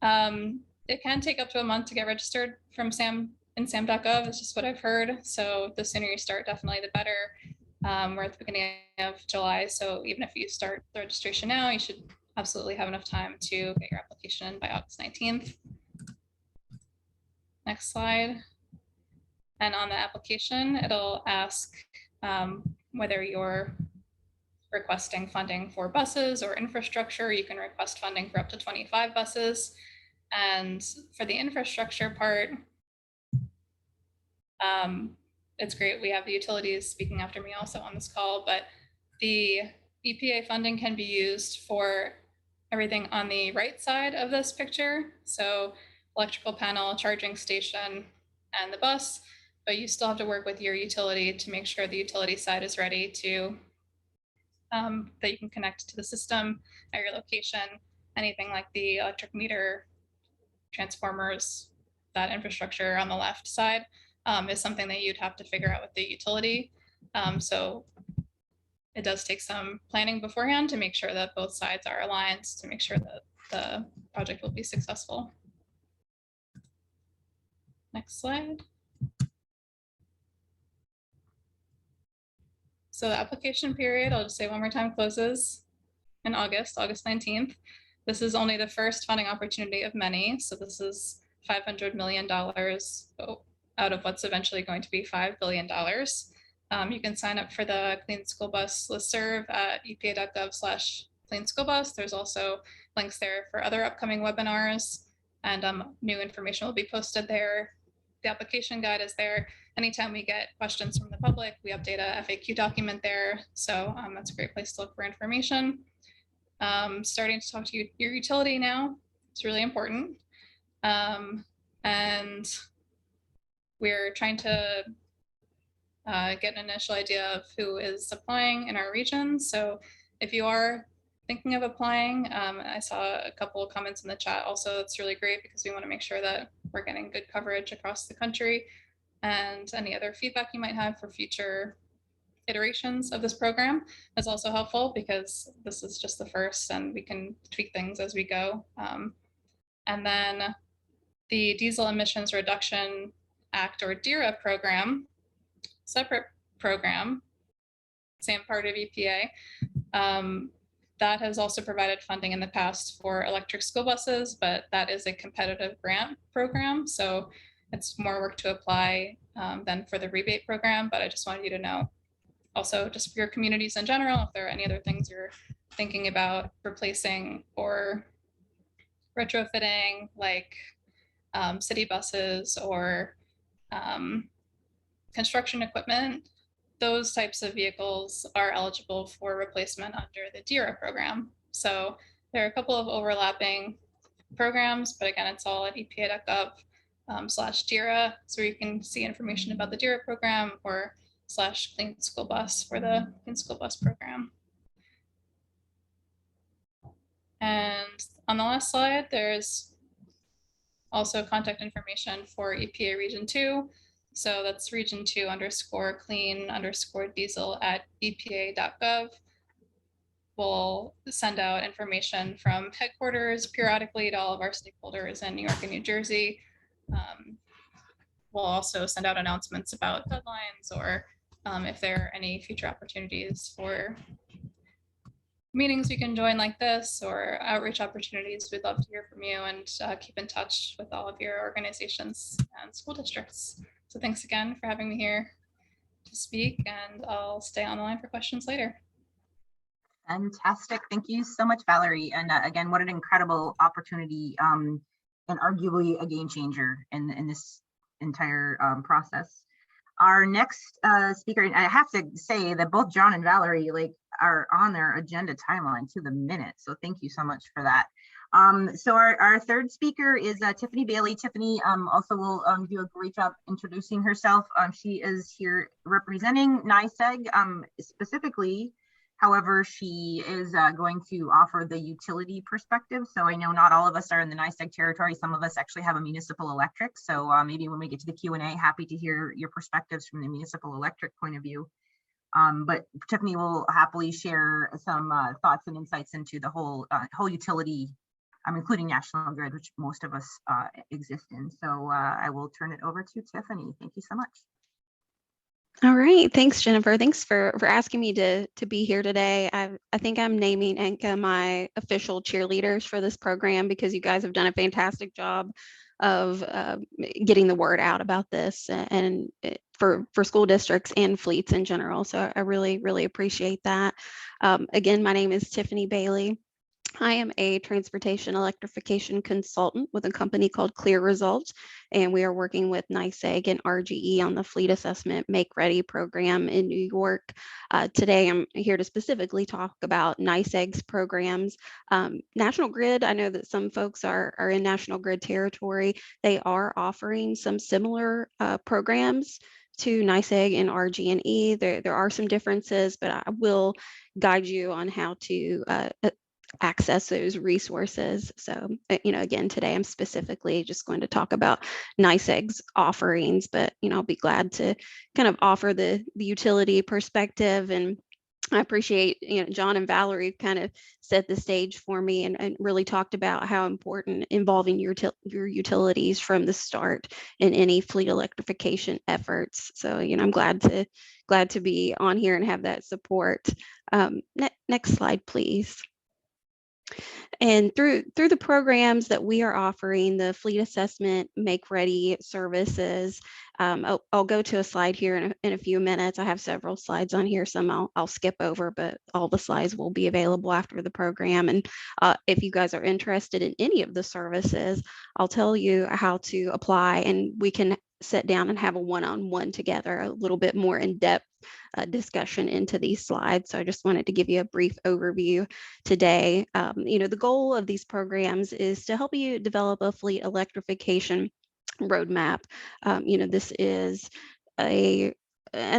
it can take up to a month to get registered from sam.gov. It's just what I've heard. So the sooner you start, definitely the better. We're at the beginning of July, so even if you start the registration now, you should absolutely have enough time to get your application in by August 19th. Next slide. And on the application, it'll ask whether you're requesting funding for buses or infrastructure. You can request funding for up to 25 buses. And for the infrastructure part, it's great. We have the utilities speaking after me also on this call, but the EPA funding can be used for everything on the right side of this picture. So electrical panel, charging station, and the bus, but you still have to work with your utility to make sure the utility side is ready to, that you can connect to the system at your location. Anything like the electric meter, transformers, that infrastructure on the left side is something that you'd have to figure out with the utility. So it does take some planning beforehand to make sure that both sides are aligned, to make sure that the project will be successful. Next slide. So the application period, I'll just say one more time, closes in August 19th. This is only the first funding opportunity of many. So this is $500 million out of what's eventually going to be $5 billion. You can sign up for the Clean School Bus listserv at epa.gov/cleanschoolbus. There's also links there for other upcoming webinars, and new information will be posted there. The application guide is there. Anytime we get questions from the public, we update a FAQ document there. So that's a great place to look for information. Starting to talk to your utility now. It's really important. And we're trying to get an initial idea of who is applying in our region. So if you are thinking of applying, I saw a couple of comments in the chat also. It's really great because we want to make sure that we're getting good coverage across the country, and any other feedback you might have for future iterations of this program is also helpful, because this is just the first and we can tweak things as we go. And then the Diesel Emissions Reduction Act, or DERA program, separate program, same part of EPA, that has also provided funding in the past for electric school buses, but that is a competitive grant program. So it's more work to apply than for the rebate program, but I just wanted you to know. Also, just for your communities in general, if there are any other things you're thinking about replacing or retrofitting, like city buses or construction equipment, those types of vehicles are eligible for replacement under the DERA program. So there are a couple of overlapping programs, but again, it's all at epa.gov/DERA. So you can see information about the DERA program, or /Clean School Bus for the Clean School Bus program. And on the last slide, there's also contact information for EPA Region 2. So that's region 2_clean_diesel@epa.gov. We'll send out information from headquarters periodically to all of our stakeholders in New York and New Jersey. We'll also send out announcements about deadlines, or if there are any future opportunities for meetings we can join like this, or outreach opportunities. We'd love to hear from you and keep in touch with all of your organizations and school districts. So thanks again for having me here to speak, and I'll stay on the line for questions later. Fantastic. Thank you so much, Valerie. And again, what an incredible opportunity, and arguably a game changer in this entire process. Our next speaker, and I have to say that both John and Valerie are on their agenda timeline to the minute. So thank you so much for that. So our third speaker is Tiffany Bailey. Tiffany also will do a great job introducing herself. She is here representing NYSEG specifically. However, she is going to offer the utility perspective. So I know not all of us are in the NYSEG territory. Some of us actually have a municipal electric. So maybe when we get to the Q&A, happy to hear your perspectives from the municipal electric point of view. But Tiffany will happily share some thoughts and insights into the whole utility, including National Grid, which most of us exist in. So I will turn it over to Tiffany. Thank you so much. All right, thanks, Jennifer. Thanks for asking me to be here today. I think I'm naming Enka my official cheerleaders for this program because you guys have done a fantastic job of getting the word out about this and for school districts and fleets in general. So I really, really appreciate that. Again, my name is Tiffany Bailey. I am a transportation electrification consultant with a company called Clear Results, and we are working with NYSEG and RGE on the Fleet Assessment Make Ready program in New York. Today, I'm here to specifically talk about NYSEG's programs. National Grid, I know that some folks are in National Grid territory. They are offering some similar programs to NYSEG and RG&E. There are some differences, but I will guide you on how to access those resources. So, again, today I'm specifically just going to talk about NYSEG's offerings, but, I'll be glad to kind of offer the utility perspective. And I appreciate, John and Valerie kind of set the stage for me and really talked about how important involving your utilities from the start in any fleet electrification efforts. So, I'm glad to be on here and have that support. Next slide, please. And through the programs that we are offering, the Fleet Assessment Make Ready services, I'll go to a slide here in a few minutes. I have several slides on here. Some I'll skip over, but all the slides will be available after the program. And if you guys are interested in any of the services, I'll tell you how to apply, and we can sit down and have a one-on-one together, a little bit more in-depth discussion into these slides. So I just wanted to give you a brief overview today. The goal of these programs is to help you develop a fleet electrification roadmap. This is an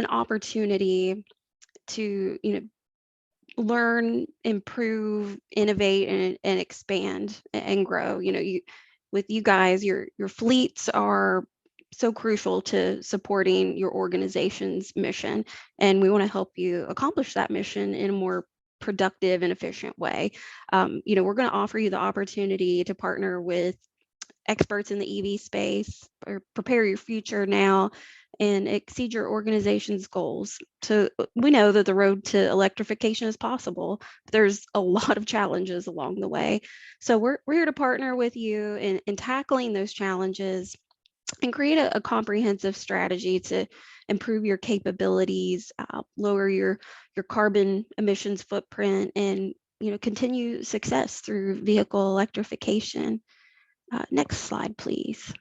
opportunity to learn, improve, innovate, and expand and grow. With you guys, your fleets are so crucial to supporting your organization's mission, and we want to help you accomplish that mission in a more productive and efficient way. We're going to offer you the opportunity to partner with experts in the EV space, or prepare your future now and exceed your organization's goals. So we know that the road to electrification is possible, but there's a lot of challenges along the way. So we're here to partner with you in tackling those challenges and create a comprehensive strategy to improve your capabilities, lower your carbon emissions footprint, and continue success through vehicle electrification. Next slide, please.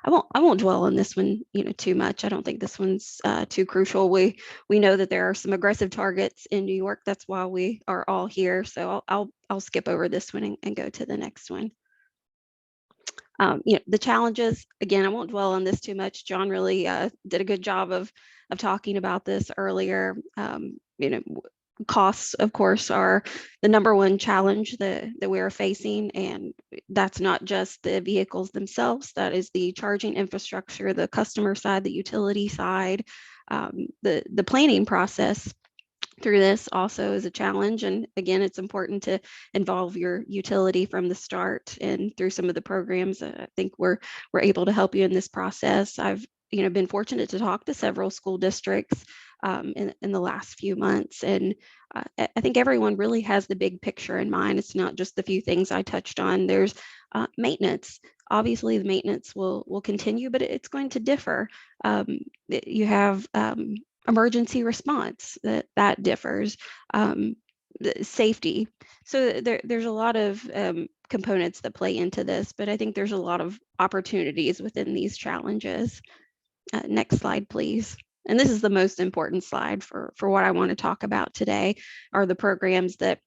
I won't dwell on this one too much. I don't think this one's too crucial. We know that there are some aggressive targets in New York. That's why we are all here. So I'll skip over this one and go to the next one. The challenges, again, I won't dwell on this too much. John really did a good job of talking about this earlier. Costs, of course, are the number one challenge that we are facing, and that's not just the vehicles themselves. That is the charging infrastructure, the customer side, the utility side, the planning process through this also is a challenge. And again, it's important to involve your utility from the start, and through some of the programs, I think we're able to help you in this process. I've been fortunate to talk to several school districts in the last few months, and I think everyone really has the big picture in mind. It's not just the few things I touched on. There's maintenance. Obviously, the maintenance will continue, but it's going to differ. You have emergency response that differs, safety. So there's a lot of components that play into this, but I think there's a lot of opportunities within these challenges. Next slide, please. And this is the most important slide for what I want to talk about today, are the programs that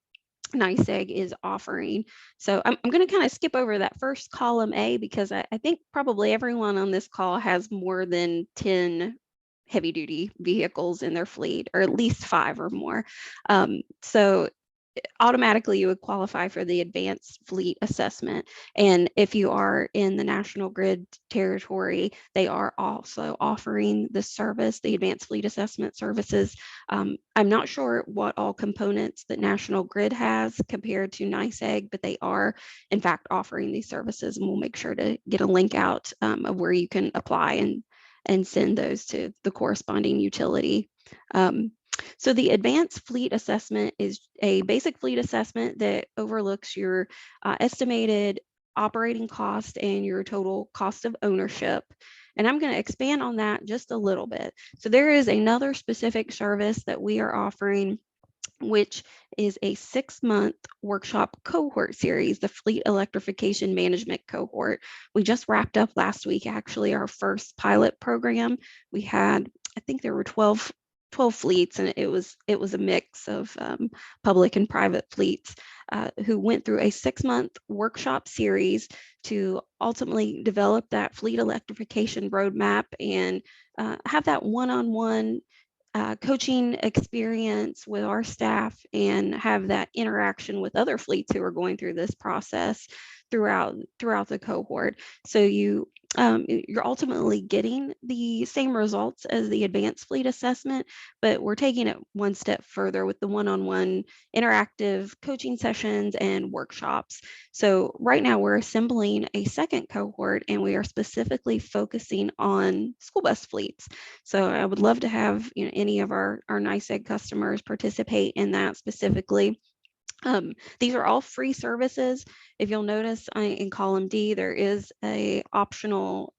NYSEG is offering. So I'm going to kind of skip over that first column A, because I think probably everyone on this call has more than 10 heavy duty vehicles in their fleet, or at least 5 or more. So automatically you would qualify for the advanced fleet assessment. And if you are in the National Grid territory, they are also offering the service, the advanced fleet assessment services. I'm not sure what all components that National Grid has compared to NYSEG, but they are in fact offering these services, and we'll make sure to get a link out of where you can apply and send those to the corresponding utility. So the advanced fleet assessment is a basic fleet assessment that overlooks your estimated operating cost and your total cost of ownership. And I'm going to expand on that just a little bit. So there is another specific service that we are offering, which is a 6-month workshop cohort series, the Fleet Electrification Management Cohort. We just wrapped up last week, actually, our first pilot program. We had, I think there were 12 fleets, and it was a mix of public and private fleets who went through a 6-month workshop series to ultimately develop that fleet electrification roadmap and have that one-on-one coaching experience with our staff, and have that interaction with other fleets who are going through this process throughout the cohort. So you're ultimately getting the same results as the advanced fleet assessment, but we're taking it one step further with the one-on-one interactive coaching sessions and workshops. So right now we're assembling a second cohort, and we are specifically focusing on school bus fleets. So I would love to have any of our NYSEG customers participate in that specifically. These are all free services. If you'll notice in column D, there is a optional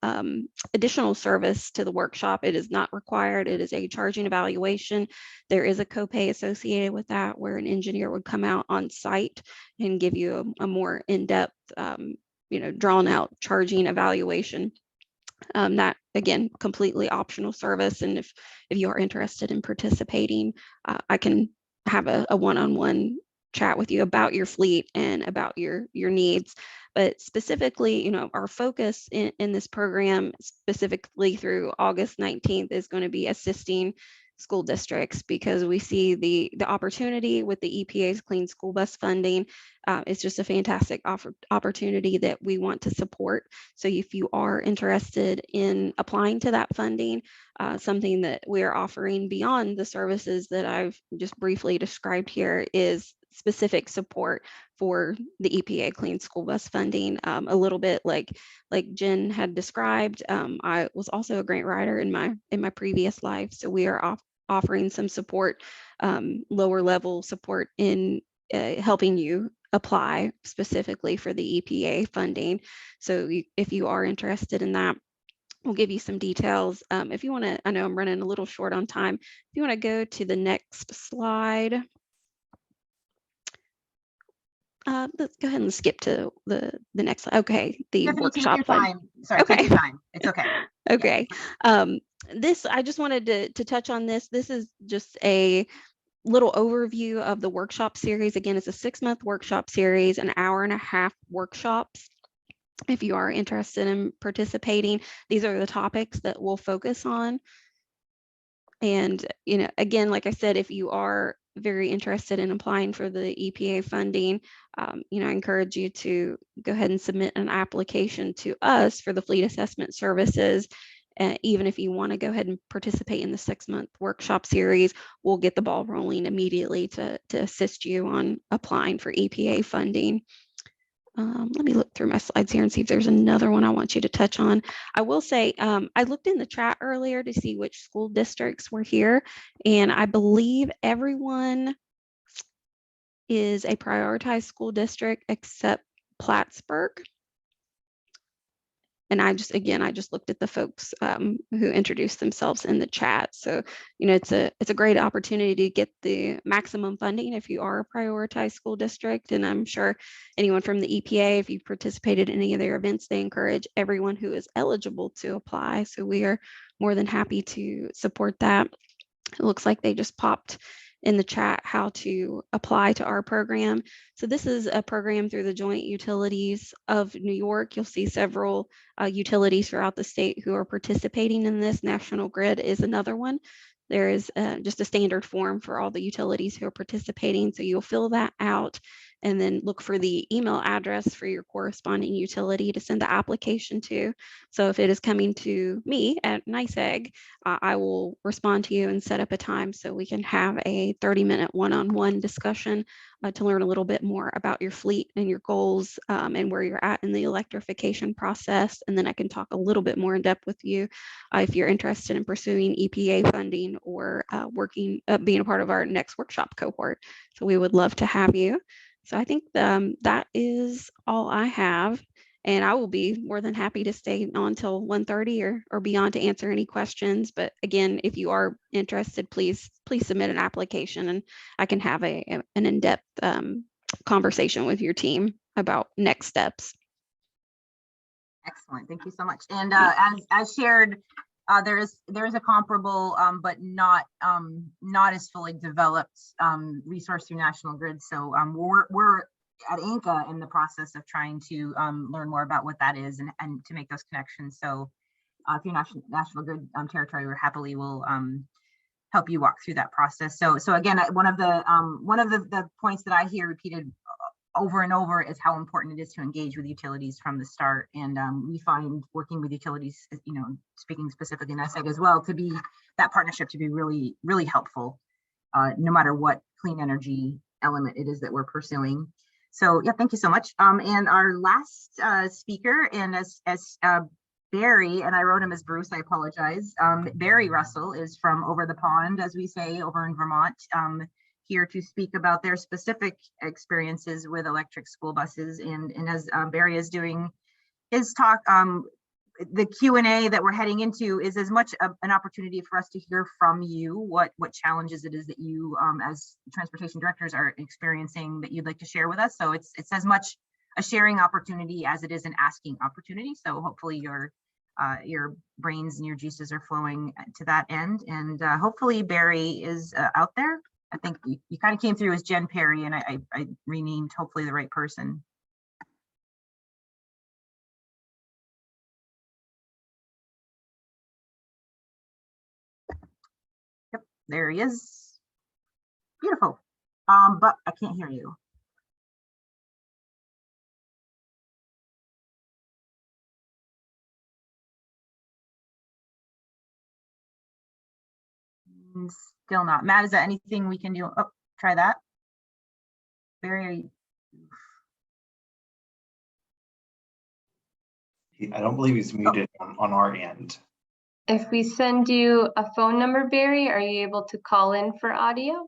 additional service to the workshop. It is not required. It is a charging evaluation. There is a copay associated with that, where an engineer would come out on site and give you a more in-depth, drawn out charging evaluation. That, again, completely optional service. And if you are interested in participating, I can have a one-on-one chat with you about your fleet and about your needs. But specifically, our focus in this program, specifically through August 19th, is going to be assisting school districts, because we see the opportunity with the EPA's Clean School Bus funding. It's just a fantastic opportunity that we want to support. So if you are interested in applying to that funding, something that we are offering beyond the services that I've just briefly described here is specific support for the EPA Clean School Bus funding. A little bit like Jen had described, I was also a grant writer in my previous life. So we are offering some support, lower level support in helping you apply specifically for the EPA funding. So if you are interested in that, we'll give you some details. If you want to, I know I'm running a little short on time. If you want to go to the next slide. Let's go ahead and skip to the next slide. Okay, the Tiffany, workshop take your fund. time. Sorry, Okay. take your time. It's okay. Okay. This, I just wanted to touch on this. This is just a little overview of the workshop series. Again, it's a 6-month workshop series, an 1.5-hour workshops. If you are interested in participating, these are the topics that we'll focus on. And, again, like I said, if you are very interested in applying for the EPA funding, I encourage you to go ahead and submit an application to us for the fleet assessment services. Even if you want to go ahead and participate in the 6-month workshop series, we'll get the ball rolling immediately to assist you on applying for EPA funding. Let me look through my slides here and see if there's another one I want you to touch on. I will say, I looked in the chat earlier to see which school districts were here, and I believe everyone is a prioritized school district except Plattsburgh. And I just looked at the folks who introduced themselves in the chat. So, it's a great opportunity to get the maximum funding if you are a prioritized school district. And I'm sure anyone from the EPA, if you participated in any of their events, they encourage everyone who is eligible to apply. So we are more than happy to support that. It looks like they just popped in the chat how to apply to our program. So this is a program through the Joint Utilities of New York. You'll see several utilities throughout the state who are participating in this. National Grid is another one. There is just a standard form for all the utilities who are participating. So you'll fill that out and then look for the email address for your corresponding utility to send the application to. So if it is coming to me at NICEAG, I will respond to you and set up a time so we can have a 30-minute one-on-one discussion to learn a little bit more about your fleet and your goals and where you're at in the electrification process. And then I can talk a little bit more in depth with you if you're interested in pursuing EPA funding or being a part of our next workshop cohort. So we would love to have you. So I think that is all I have. And I will be more than happy to stay on till 1:30 or beyond to answer any questions. But again, if you are interested, please submit an application and I can have an in-depth conversation with your team about next steps. Excellent. Thank you so much. And as shared, there is a comparable but not as fully developed resource through National Grid. So we're at INCA in the process of trying to learn more about what that is and to make those connections. So if you're National Grid territory, we happily will help you walk through that process. So again, one of the points that I hear repeated over and over is how important it is to engage with utilities from the start. And we find working with utilities, speaking specifically in NICEAG as well, to be that partnership to be really, really helpful, no matter what clean energy element it is that we're pursuing. So yeah, thank you so much. And our last speaker, and as Barry, and I wrote him as Bruce, I apologize. Barry Russell is from over the pond, as we say, over in Vermont, here to speak about their specific experiences with electric school buses. And as Barry is doing his talk, the Q&A that we're heading into is as much an opportunity for us to hear from you what challenges it is that you as transportation directors are experiencing that you'd like to share with us. So it's as much a sharing opportunity as it is an asking opportunity. So hopefully your brains and your juices are flowing to that end. And hopefully Barry is out there. I think you kind of came through as Jen Perry, and I renamed hopefully the right person. Yep, there he is. Beautiful. But I can't hear you. Still not. Matt, is there anything we can do? Oh, try that. Barry, I don't believe he's muted on our end. If we send you a phone number, Barry, are you able to call in for audio?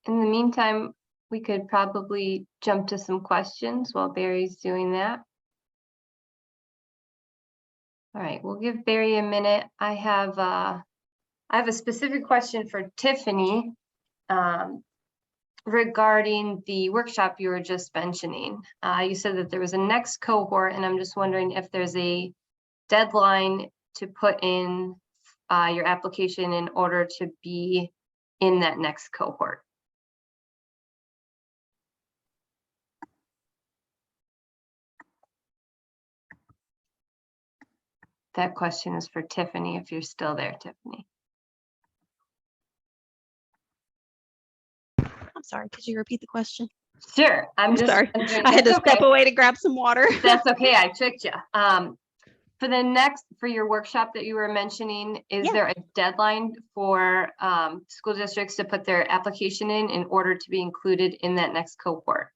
In the meantime, we could probably jump to some questions while Barry's doing that. All right, we'll give Barry a minute. I have a specific question for Tiffany regarding the workshop you were just mentioning. You said that there was a next cohort, and I'm just wondering if there's a deadline to put in your application in order to be in that next cohort. That question is for Tiffany, if you're still there, Tiffany. I'm sorry, could you repeat the question? Sure, I'm just sorry. I had to step away to grab some water. That's okay, I tricked you. For your workshop that you were mentioning, is there a deadline for school districts to put their application in order to be included in that next cohort?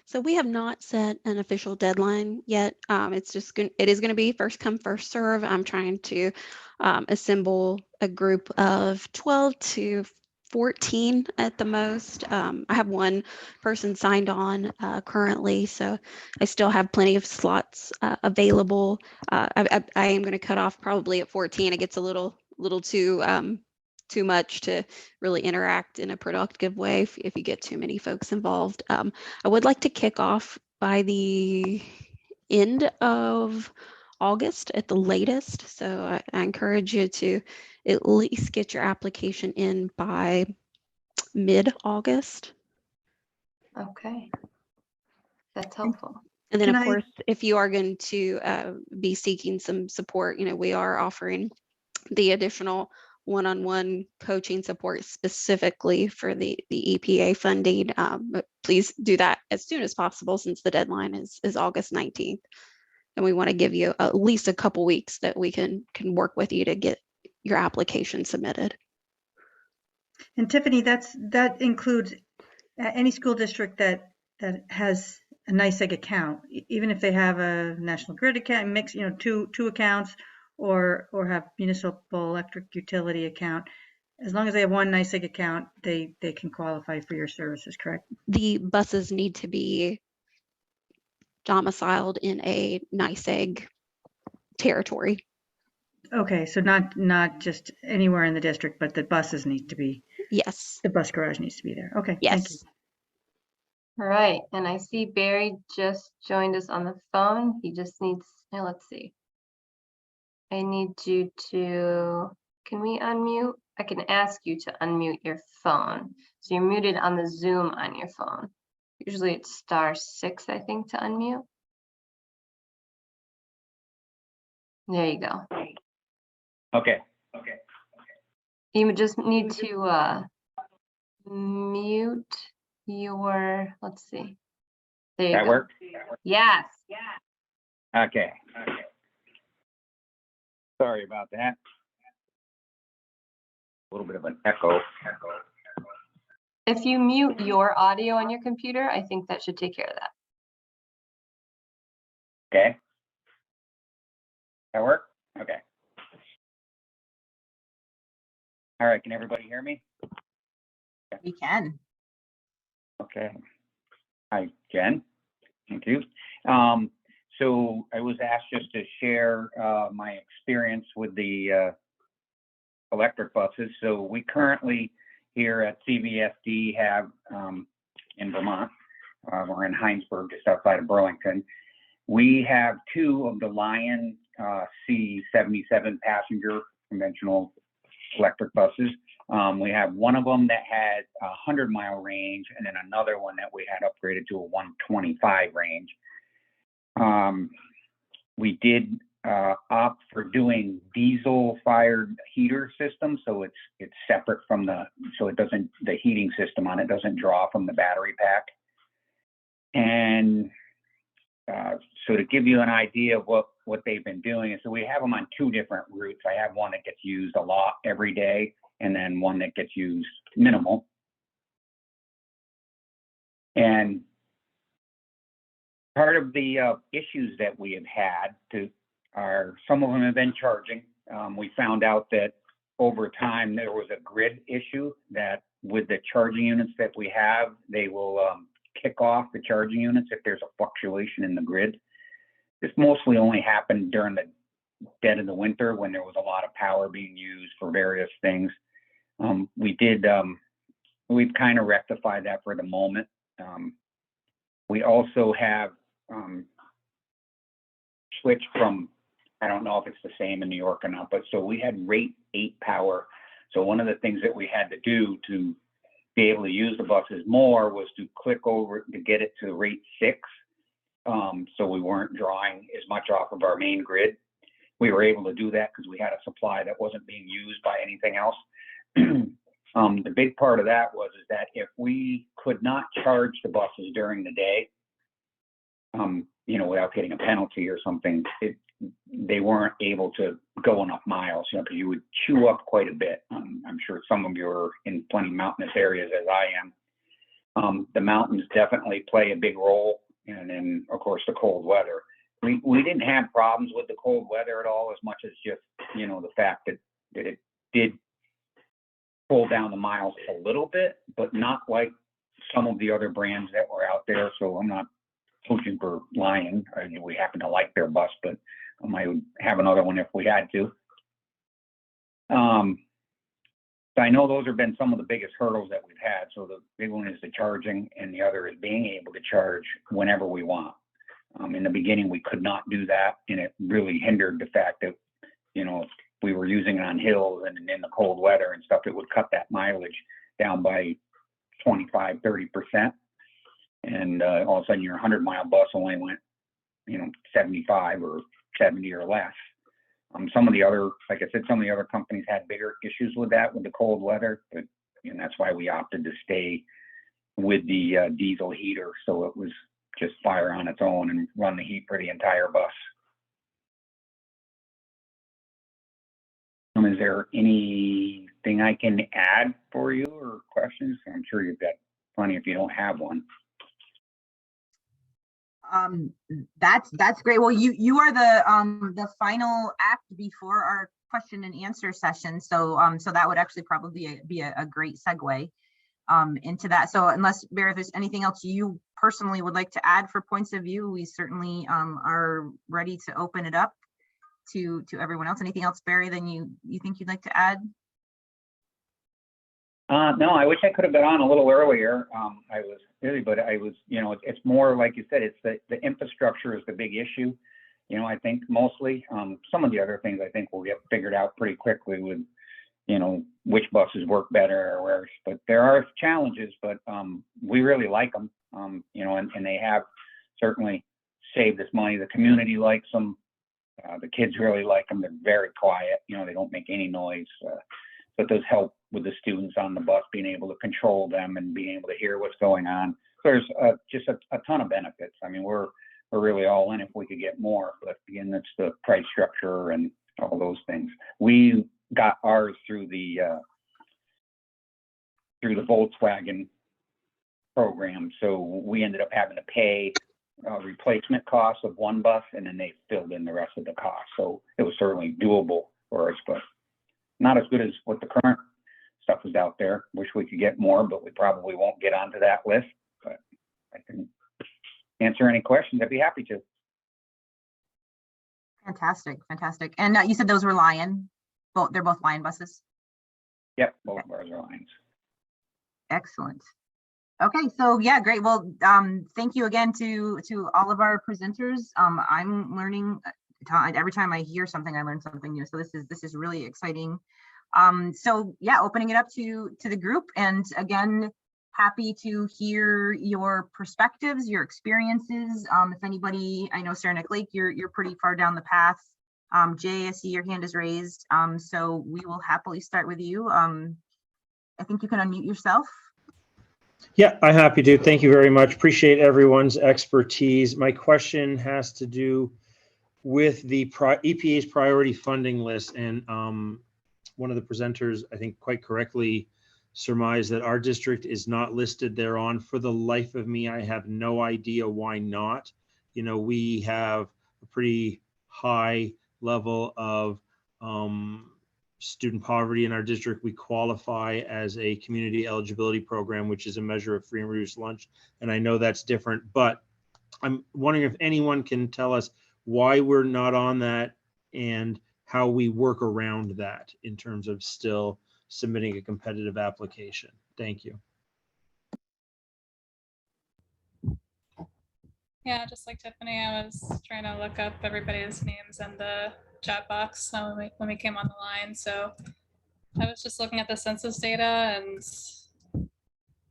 So we have not set an official deadline yet. It is going to be first come, first serve. I'm trying to assemble a group of 12 to 14 at the most. I have one person signed on currently, so I still have plenty of slots available. I am going to cut off probably at 14. It gets a little too much to really interact in a productive way if you get too many folks involved. I would like to kick off by the end of August at the latest. So I encourage you to at least get your application in by mid-August. Okay. That's helpful. And then, Can of I- course, if you are going to be seeking some support, we are offering the additional one-on-one coaching support specifically for the EPA funding. But please do that as soon as possible, since the deadline is August 19th. And we want to give you at least a couple weeks that we can work with you to get your application submitted. And Tiffany, that includes any school district that has a NYSEG account, even if they have a National Grid account, mix, two accounts, or have municipal electric utility account. As long as they have one NYSEG account, they can qualify for your services, correct? The buses need to be domiciled in a NYSEG territory. Okay, so not just anywhere in the district, but the buses need to be, Yes. the bus garage needs to be there. Okay, thank you. Yes. All right, and I see Barry just joined us on the phone. He just needs, now let's see. I need you to, can we unmute? I can ask you to unmute your phone. So you're muted on the Zoom on your phone. Usually it's *6, I think, to unmute. There you go. Okay. You would just need to mute your, let's see. There you That go. work? Yes. Okay. Sorry about that. A little bit of an echo. If you mute your audio on your computer, I think that should take care of that. Okay. That work? Okay. All right. Can everybody hear me? We can. Okay. Hi, Jen. Thank you. So I was asked just to share my experience with the electric buses. So we currently here at CVSD have in Vermont, we're in Heinsberg, just outside of Burlington. We have 2 of the Lion C77 passenger conventional electric buses. We have one of them that had a 100-mile range, and then another one that we had upgraded to a 125 range. We did opt for doing diesel-fired heater system, so it's separate from the heating system on it doesn't draw from the battery pack. And so to give you an idea of what they've been doing, so we have them on 2 different routes. I have one that gets used a lot every day, and then one that gets used minimal. And part of the issues that we have had are some of them have been charging. We found out that over time there was a grid issue that with the charging units that we have, they will kick off the charging units if there's a fluctuation in the grid. This mostly only happened during the dead of the winter when there was a lot of power being used for various things. We've kind of rectified that for the moment. We also have switched from, I don't know if it's the same in New York or not, but so we had rate 8 power. So one of the things that we had to do to be able to use the buses more was to click over to get it to rate 6. So we weren't drawing as much off of our main grid. We were able to do that because we had a supply that wasn't being used by anything else. The big part of that was that if we could not charge the buses during the day, without getting a penalty or something, they weren't able to go enough miles, because you would chew up quite a bit. I'm sure some of you are in plenty mountainous areas as I am. The mountains definitely play a big role, and then of course the cold weather. We didn't have problems with the cold weather at all, as much as just the fact that it did pull down the miles a little bit, but not like some of the other brands that were out there. So I'm not pushing for Lion. We happen to like their bus, but I might have another one if we had to. So I know those have been some of the biggest hurdles that we've had. So the big one is the charging, and the other is being able to charge whenever we want. In the beginning, we could not do that, and it really hindered the fact that, if we were using it on hills and in the cold weather and stuff, it would cut that mileage down by 25, 30%. And all of a sudden your 100-mile bus only went, 75 or 70 or less. Some of the other, like I said, some of the other companies had bigger issues with that, with the cold weather, but that's why we opted to stay with the diesel heater. So it was just fire on its own and run the heat for the entire bus. Is there anything I can add for you or questions? I'm sure you've got plenty if you don't have one. That's great. Well, you are the final act before our question and answer session. So so that would actually probably be a great segue into that. So unless, Barry, if there's anything else you personally would like to add for points of view, we certainly are ready to open it up to everyone else. Anything else, Barry, then you think you'd like to add? No, I wish I could have got on a little earlier. I was busy, but I was, it's more like you said, it's the infrastructure is the big issue. I think mostly some of the other things I think will get figured out pretty quickly with, which buses work better or worse. But there are challenges, but we really like them, and they have certainly saved us money. The community likes them. The kids really like them. They're very quiet. They don't make any noise. But those help with the students on the bus being able to control them and being able to hear what's going on. So there's just a ton of benefits. I mean, we're really all in if we could get more, but again, that's the price structure and all those things. We got ours through the Volkswagen program, so we ended up having to pay replacement costs of one bus, and then they filled in the rest of the cost. So it was certainly doable for us, but not as good as what the current stuff is out there. Wish we could get more, but we probably won't get onto that list. But I can answer any questions. I'd be happy to. Fantastic. And you said those were Lion. Well, they're both Lion buses. Yep, both of ours are Lions. Excellent. Okay, so yeah, great. Well, thank you again to all of our presenters. I'm learning every time I hear something, I learn something new. So this is really exciting. So yeah, opening it up to the group, and again, happy to hear your perspectives, your experiences. If anybody, I know Saranac Lake, you're pretty far down the path. Jay, I see your hand is raised. So we will happily start with you. I think you can unmute yourself. Yeah, I'm happy to. Thank you very much. Appreciate everyone's expertise. My question has to do with the EPA's priority funding list, and one of the presenters, I think quite correctly, surmised that our district is not listed thereon. For the life of me, I have no idea why not. We have a pretty high level of student poverty in our district. We qualify as a community eligibility program, which is a measure of free and reduced lunch. And I know that's different, but I'm wondering if anyone can tell us why we're not on that and how we work around that in terms of still submitting a competitive application. Thank you. Yeah, just like Tiffany, I was trying to look up everybody's names in the chat box when we came on the line. So I was just looking at the census data, and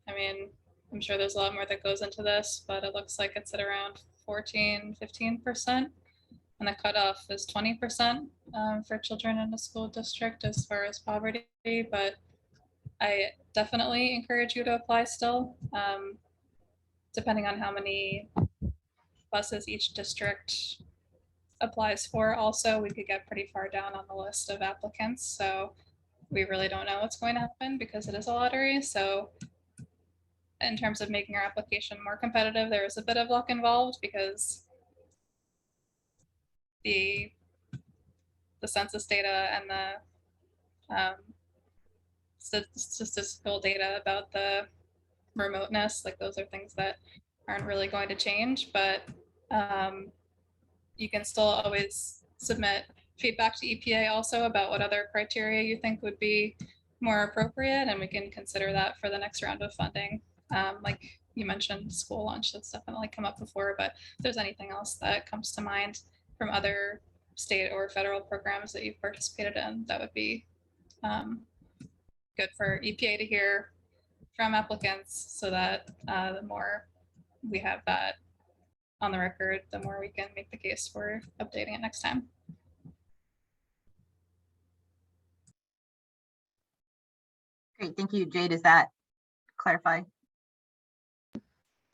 I mean, I'm sure there's a lot more that goes into this, but it looks like it's at around 14–15%. And the cutoff is 20% for children in a school district as far as poverty. But I definitely encourage you to apply still, depending on how many buses each district applies for. Also, we could get pretty far down on the list of applicants. So we really don't know what's going to happen because it is a lottery. So in terms of making our application more competitive, there is a bit of luck involved because the census data and the statistical data about the remoteness, like those are things that aren't really going to change, but you can still always submit feedback to EPA also about what other criteria you think would be more appropriate, and we can consider that for the next round of funding. Like you mentioned school lunch, that's definitely come up before, but if there's anything else that comes to mind from other state or federal programs that you've participated in, that would be good for EPA to hear from applicants, so that the more we have that on the record, the more we can make the case for updating it next time. Great, thank you, Jay. Does that clarify?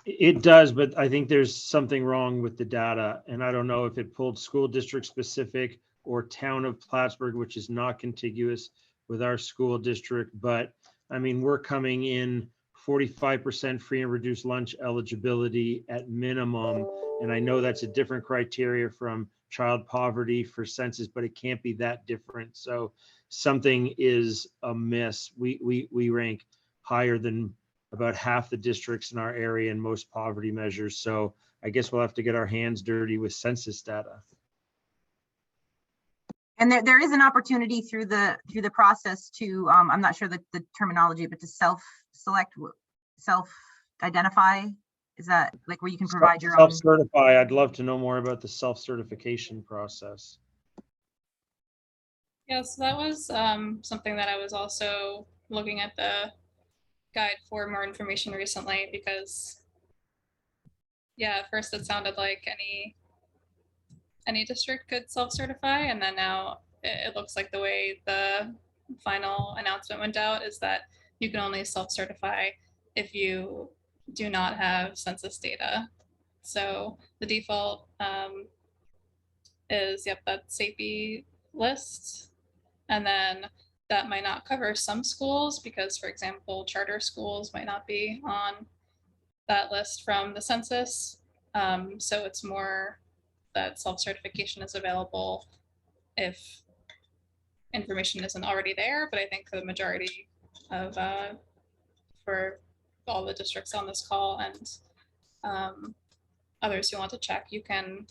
It does, but I think there's something wrong with the data, and I don't know if it pulled school district specific or town of Plattsburgh, which is not contiguous with our school district. But I mean, we're coming in 45% free and reduced lunch eligibility at minimum. And I know that's a different criteria from child poverty for census, but it can't be that different. So something is amiss. We rank higher than about half the districts in our area in most poverty measures. So I guess we'll have to get our hands dirty with census data. And there is an opportunity through the process to, I'm not sure the terminology, but to self-select, self-identify. Is that like where you can provide your own? Self-certify. I'd love to know more about the self-certification process. Yeah, so that was something that I was also looking at the guide for more information recently, because yeah, at first it sounded like any district could self-certify, and then now it looks like the way the final announcement went out is that you can only self-certify if you do not have census data. So the default is, yep, that SAPE list. And then that might not cover some schools because, for example, charter schools might not be on that list from the census. So it's more that self-certification is available if information isn't already there. But I think for the majority of, for all the districts on this call and others who want to check, you can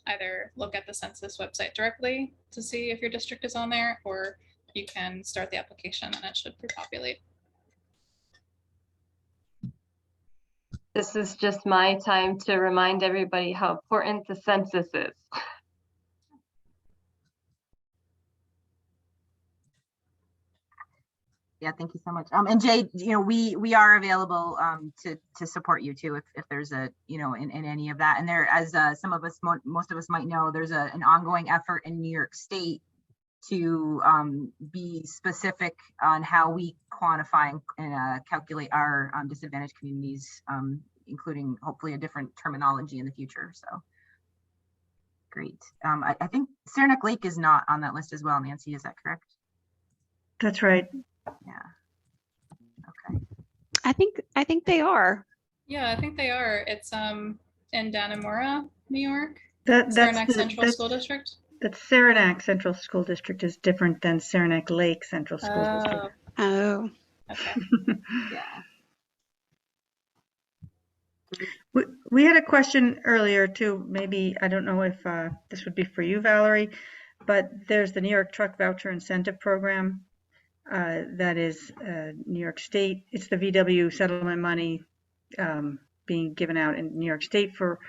either look at the census website directly to see if your district is on there, or you can start the application and it should pre-populate. This is just my time to remind everybody how important the census is. Yeah, thank you so much. And Jay, you know, we are available to support you too if there's a, you know, in any of that. And there, as some of us, most of us might know, there's an ongoing effort in New York State to be specific on how we quantify and calculate our disadvantaged communities, including hopefully a different terminology in the future. So great. I think Saranac Lake is not on that list as well, Nancy, is that correct? That's right. Yeah. Okay. I think they are. Yeah, I think they are. It's in Dannemora, New York. That's Saranac Central School District. That Saranac Central School District is different than Saranac Lake Central School District. Oh. Okay. Yeah. We had a question earlier too. Maybe, I don't know if this would be for you, Valerie, but there's the New York Truck Voucher Incentive Program. That is New York State. It's the VW settlement money being given out in New York State for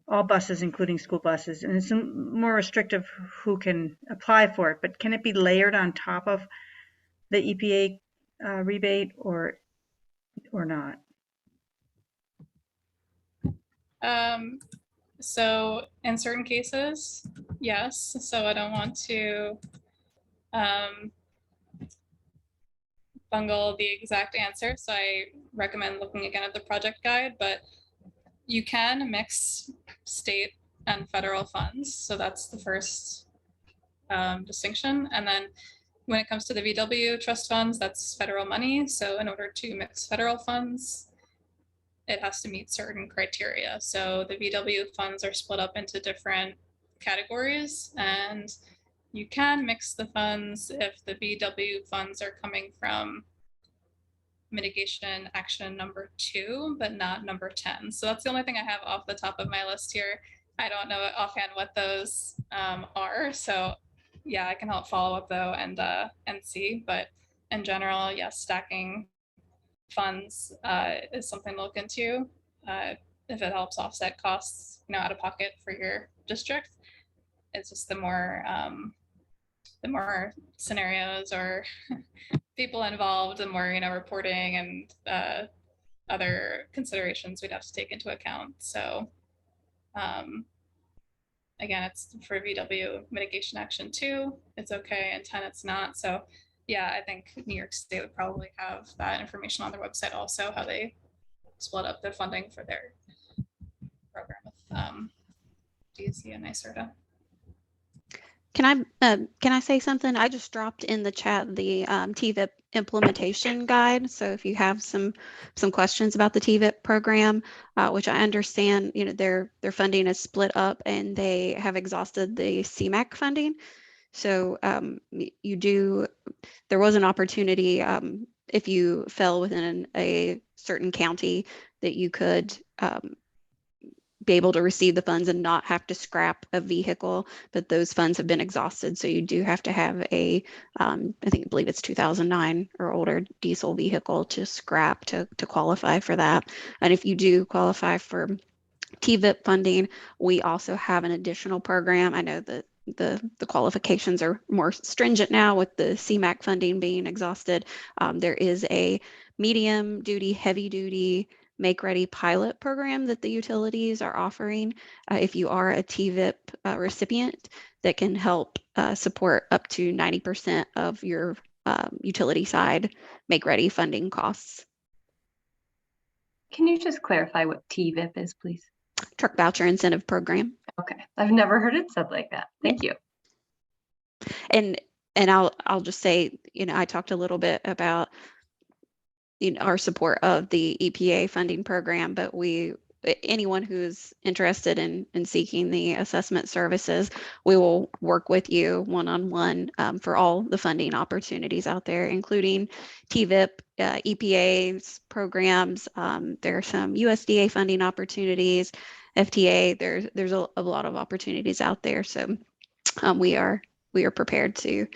all buses, including school buses. And it's more restrictive who can apply for it, but can it be layered on top of the EPA rebate or not? So in certain cases, yes. So I don't want to bungle the exact answer. So I recommend looking again at the project guide, but you can mix state and federal funds. So that's the first distinction. And then when it comes to the VW trust funds, that's federal money. So in order to mix federal funds, it has to meet certain criteria. So the VW funds are split up into different categories, and you can mix the funds if the VW funds are coming from mitigation action number 2, but not number 10. So that's the only thing I have off the top of my list here. I don't know offhand what those are. So yeah, I can help follow up though and see. But in general, yes, stacking funds is something to look into if it helps offset costs, out of pocket for your district. It's just the more scenarios or people involved, the more reporting and other considerations we'd have to take into account. So again, it's for VW mitigation action 2, it's okay, and 10 it's not. So yeah, I think New York State would probably have that information on their website also, how they split up their funding for their program with DEC and NYSERDA. Can I say something? I just dropped in the chat the TVIP implementation guide. So if you have some questions about the TVIP program, which I understand, their funding is split up and they have exhausted the CMAQ funding. So there was an opportunity if you fell within a certain county that you could be able to receive the funds and not have to scrap a vehicle, but those funds have been exhausted. So you do have to have I believe it's 2009 or older diesel vehicle to scrap to qualify for that. And if you do qualify for TVIP funding, we also have an additional program. I know that the qualifications are more stringent now with the CMAQ funding being exhausted. There is a medium duty, heavy duty make-ready pilot program that the utilities are offering if you are a TVIP recipient that can help support up to 90% of your utility side make-ready funding costs. Can you just clarify what TVIP is, please? Truck Voucher Incentive Program. Okay, I've never heard it said like that. Thank you. And I'll just say, I talked a little bit about our support of the EPA funding program, but anyone who's interested in seeking the assessment services, we will work with you one-on-one for all the funding opportunities out there, including TVIP, EPA's programs. There are some USDA funding opportunities, FTA. There's a lot of opportunities out there. So we are prepared to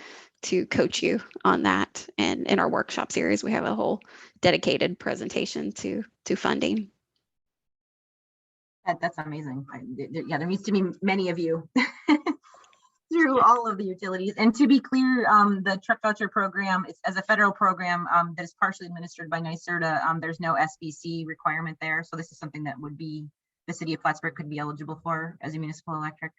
coach you on that. And in our workshop series, we have a whole dedicated presentation to funding. That's amazing. There needs to be many of you through all of the utilities. And to be clear, the truck voucher program is as a federal program that is partially administered by NYSERDA. There's no SBC requirement there. So this is something that would be the city of Plattsburgh could be eligible for as a municipal electric.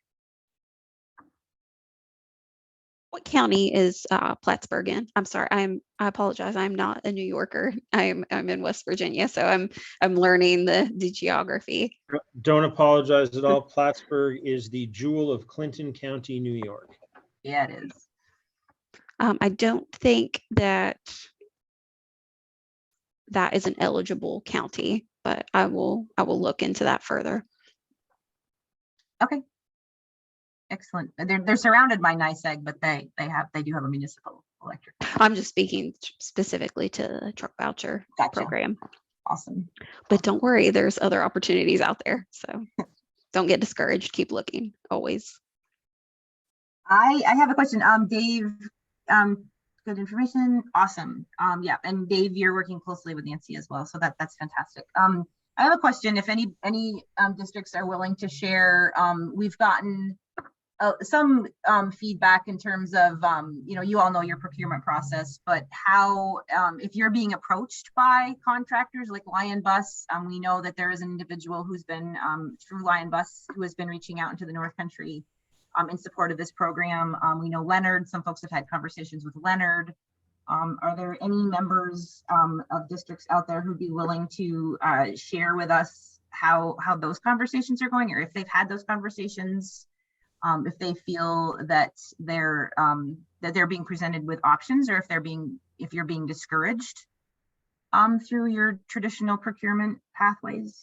What county is Plattsburgh in? I'm sorry, I apologize. I'm not a New Yorker. I'm in West Virginia, so I'm learning the geography. Don't apologize at all. Plattsburgh is the jewel of Clinton County, New York. Yeah, it is. I don't think that is an eligible county, but I will look into that further. Okay. Excellent. They're surrounded by NYSEG, but they do have a municipal electric. I'm just speaking specifically to the truck voucher program. Awesome. But don't worry, there's other opportunities out there. So don't get discouraged. Keep looking always. I have a question. Dave, good information. Awesome. Yeah, and Dave, you're working closely with Nancy as well, so that's fantastic. I have a question. If any districts are willing to share, we've gotten some feedback in terms of, you all know your procurement process, but how, if you're being approached by contractors like Lion Bus, we know that there is an individual who's been through Lion Bus who has been reaching out into the North Country in support of this program. We know Leonard, some folks have had conversations with Leonard. Are there any members of districts out there who'd be willing to share with us how those conversations are going, or if they've had those conversations? If they feel that they're being presented with options, or if you're being discouraged through your traditional procurement pathways.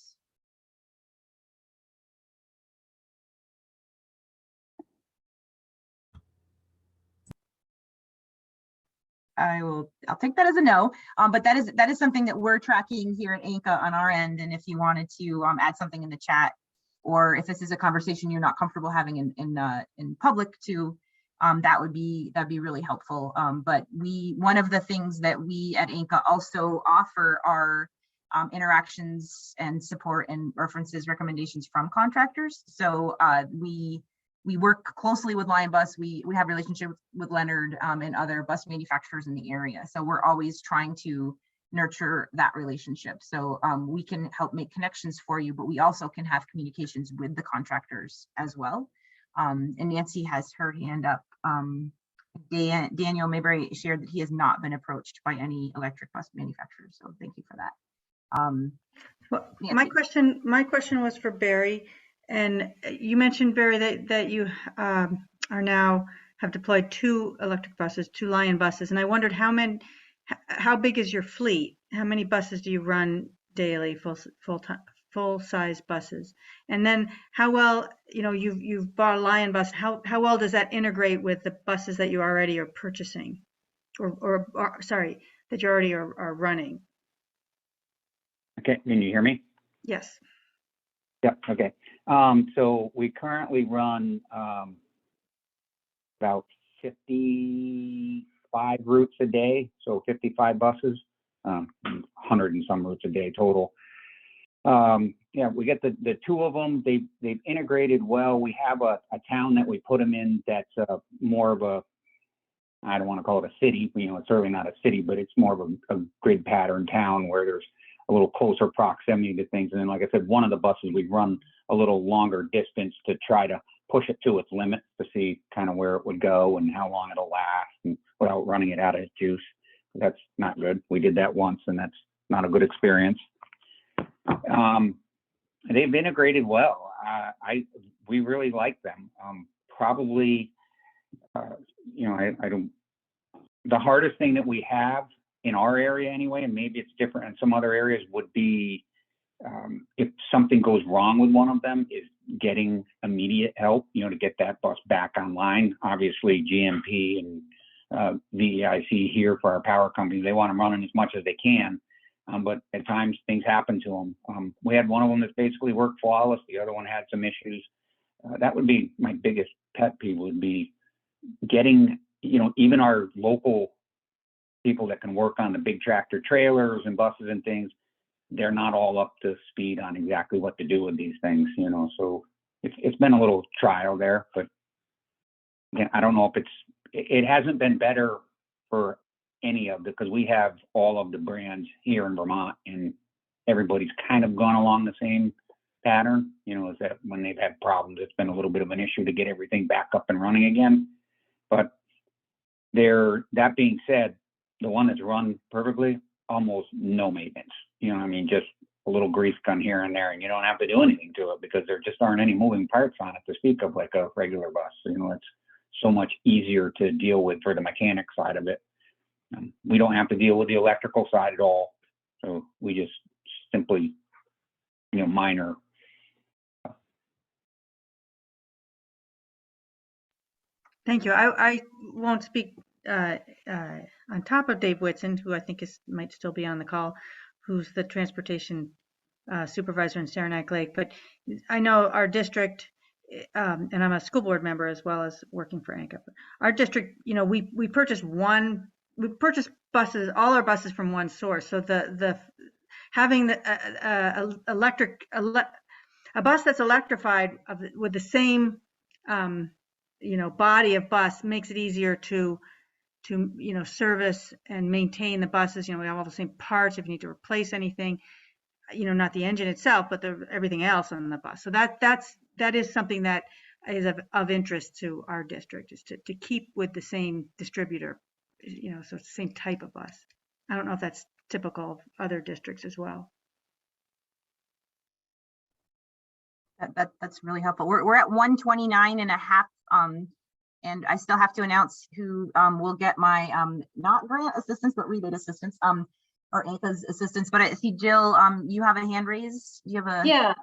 I'll take that as a no, but that is something that we're tracking here at ANCA on our end. And if you wanted to add something in the chat, or if this is a conversation you're not comfortable having in public, to that'd be really helpful. But one of the things that we at ANCA also offer are interactions and support and references, recommendations from contractors. So we work closely with Lion Bus. We have relationships with Leonard and other bus manufacturers in the area. So we're always trying to nurture that relationship. So we can help make connections for you, but we also can have communications with the contractors as well. And Nancy has her hand up. Daniel Mayberry shared that he has not been approached by any electric bus manufacturers. So thank you for that. Well, Nancy. my question was for Barry, and you mentioned, Barry, that you are now have deployed 2 electric buses, 2 Lion buses, and I wondered how big is your fleet? How many buses do you run daily, full size buses? And then how well, you've bought a Lion bus, how well does that integrate with the buses that you already are purchasing, or sorry, that you already are running? Okay, can you hear me? Yes. Yep, okay. So we currently run about 55 routes a day, so 55 buses, 100 and some routes a day total. Yeah, we get the 2 of them. They've integrated well. We have a town that we put them in that's more of a, I don't want to call it a city, it's certainly not a city, but it's more of a grid pattern town where there's a little closer proximity to things. And then, like I said, one of the buses we run a little longer distance to try to push it to its limits to see kind of where it would go and how long it'll last, and without running it out of its juice. That's not good. We did that once, and that's not a good experience. They've integrated well. We really like them. Probably, I don't. The hardest thing that we have in our area anyway, and maybe it's different in some other areas, would be if something goes wrong with one of them, is getting immediate help, to get that bus back online. Obviously, GMP and VEIC here for our power companies, they want them running as much as they can, but at times things happen to them. We had one of them that basically worked flawless. The other one had some issues. That would be my biggest pet peeve, would be getting, even our local people that can work on the big tractor trailers and buses and things, they're not all up to speed on exactly what to do with these things, so it's been a little trial there, but again, I don't know if it hasn't been better for any of because we have all of the brands here in Vermont, and everybody's kind of gone along the same pattern, is that when they've had problems, it's been a little bit of an issue to get everything back up and running again. But that being said, the one that's run perfectly, almost no maintenance. Just a little grease gun here and there, and you don't have to do anything to it because there just aren't any moving parts on it to speak of like a regular bus. It's so much easier to deal with for the mechanic side of it. We don't have to deal with the electrical side at all. So we just simply, minor. Thank you. I won't speak on top of Dave Whitson, who I think might still be on the call, who's the transportation supervisor in Saranac Lake. But I know our district, and I'm a school board member as well as working for ANCA. Our district, we purchased buses, all our buses from one source. So having the a bus that's electrified with the same body of bus makes it easier to service and maintain the buses. We have all the same parts if you need to replace anything, not the engine itself, but everything else on the bus. So that is something that is of interest to our district, is to keep with the same distributor, so it's the same type of bus. I don't know if that's typical of other districts as well. That's really helpful. We're at 129 and a half. And I still have to announce who will get my not grant assistance, but rebate assistance, or ANCA's assistance. But I see Jill, you have a hand raised. Do you have a? Yeah.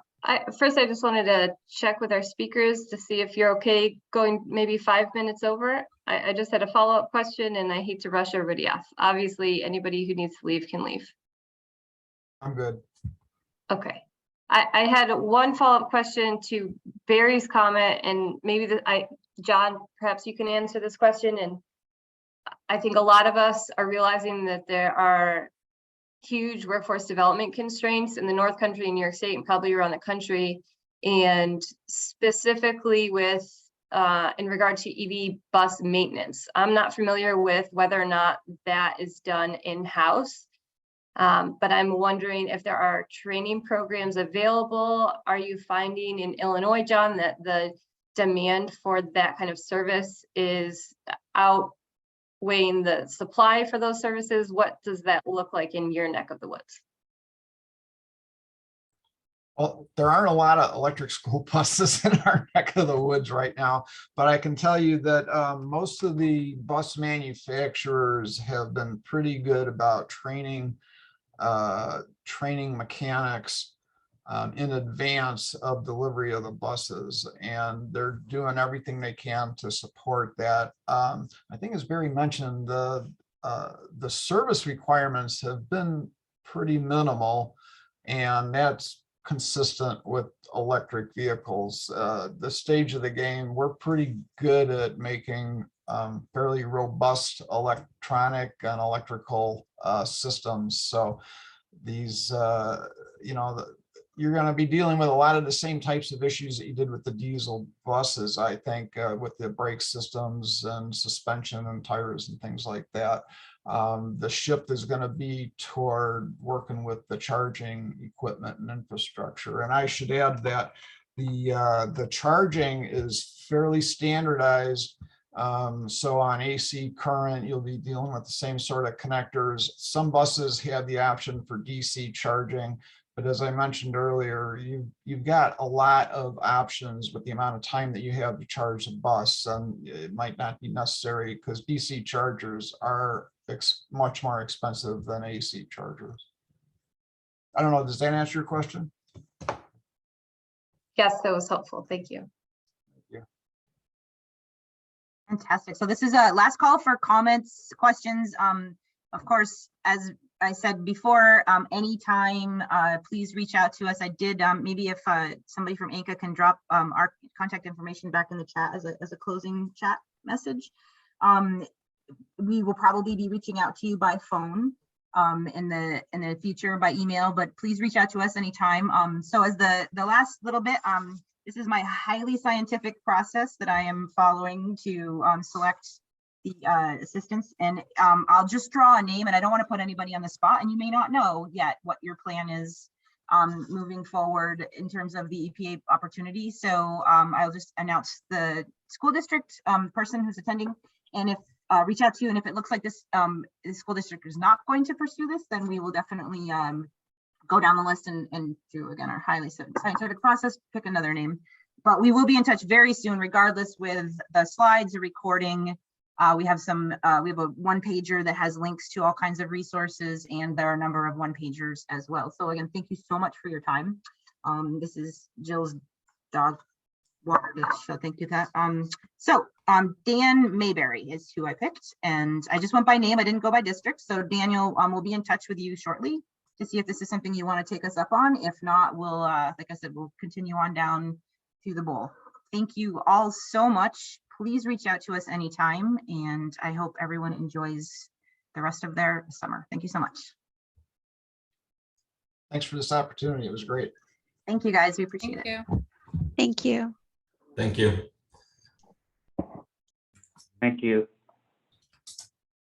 First, I just wanted to check with our speakers to see if you're okay going maybe 5 minutes over. I just had a follow-up question, and I hate to rush everybody off. Obviously, anybody who needs to leave can leave. I'm good. Okay. I had one follow-up question to Barry's comment, and maybe John, perhaps you can answer this question. And I think a lot of us are realizing that there are huge workforce development constraints in the North Country, in New York State, and probably around the country. And specifically with, in regard to EV bus maintenance, I'm not familiar with whether or not that is done in-house. But I'm wondering if there are training programs available. Are you finding in Illinois, John, that the demand for that kind of service is outweighing the supply for those services? What does that look like in your neck of the woods? Well, there aren't a lot of electric school buses in our neck of the woods right now, but I can tell you that most of the bus manufacturers have been pretty good about training mechanics in advance of delivery of the buses, and they're doing everything they can to support that. I think, as Barry mentioned, the service requirements have been pretty minimal, and that's consistent with electric vehicles. The stage of the game, we're pretty good at making fairly robust electronic and electrical systems. So these, you're going to be dealing with a lot of the same types of issues that you did with the diesel buses, I think, with the brake systems and suspension and tires and things like that. The shift is going to be toward working with the charging equipment and infrastructure. And I should add that the charging is fairly standardized. So on AC current, you'll be dealing with the same sort of connectors. Some buses have the option for DC charging, but as I mentioned earlier, you've got a lot of options with the amount of time that you have to charge a bus, and it might not be necessary because DC chargers are much more expensive than AC chargers. I don't know, does that answer your question? Yes, that was helpful. Thank you. Fantastic. So this is a last call for comments, questions. Of course, as I said before, anytime, please reach out to us. I did, maybe if somebody from ANCA can drop our contact information back in the chat as a closing chat message. We will probably be reaching out to you by phone in the future, by email, but please reach out to us anytime. So as the last little bit, this is my highly scientific process that I am following to select the assistants, and I'll just draw a name, and I don't want to put anybody on the spot, and you may not know yet what your plan is moving forward in terms of the EPA opportunity. So I'll just announce the school district person who's attending, and if reach out to you, and if it looks like this the school district is not going to pursue this, then we will definitely go down the list and do, again, our highly scientific process, pick another name. But we will be in touch very soon, regardless, with the slides, the recording. We have a one pager that has links to all kinds of resources, and there are a number of one pagers as well. So again, thank you so much for your time. This is Jill's dog water dish, so thank you for that. Dan Mayberry is who I picked, and I just went by name. I didn't go by district. So Daniel, we'll be in touch with you shortly to see if this is something you want to take us up on. If not, we'll, like I said, we'll continue on down to the bowl. Thank you all so much. Please reach out to us anytime, and I hope everyone enjoys the rest of their summer. Thank you so much. Thanks for this opportunity. It was great. Thank you, guys. We appreciate it. Thank you. Thank you. Thank you. Thank you.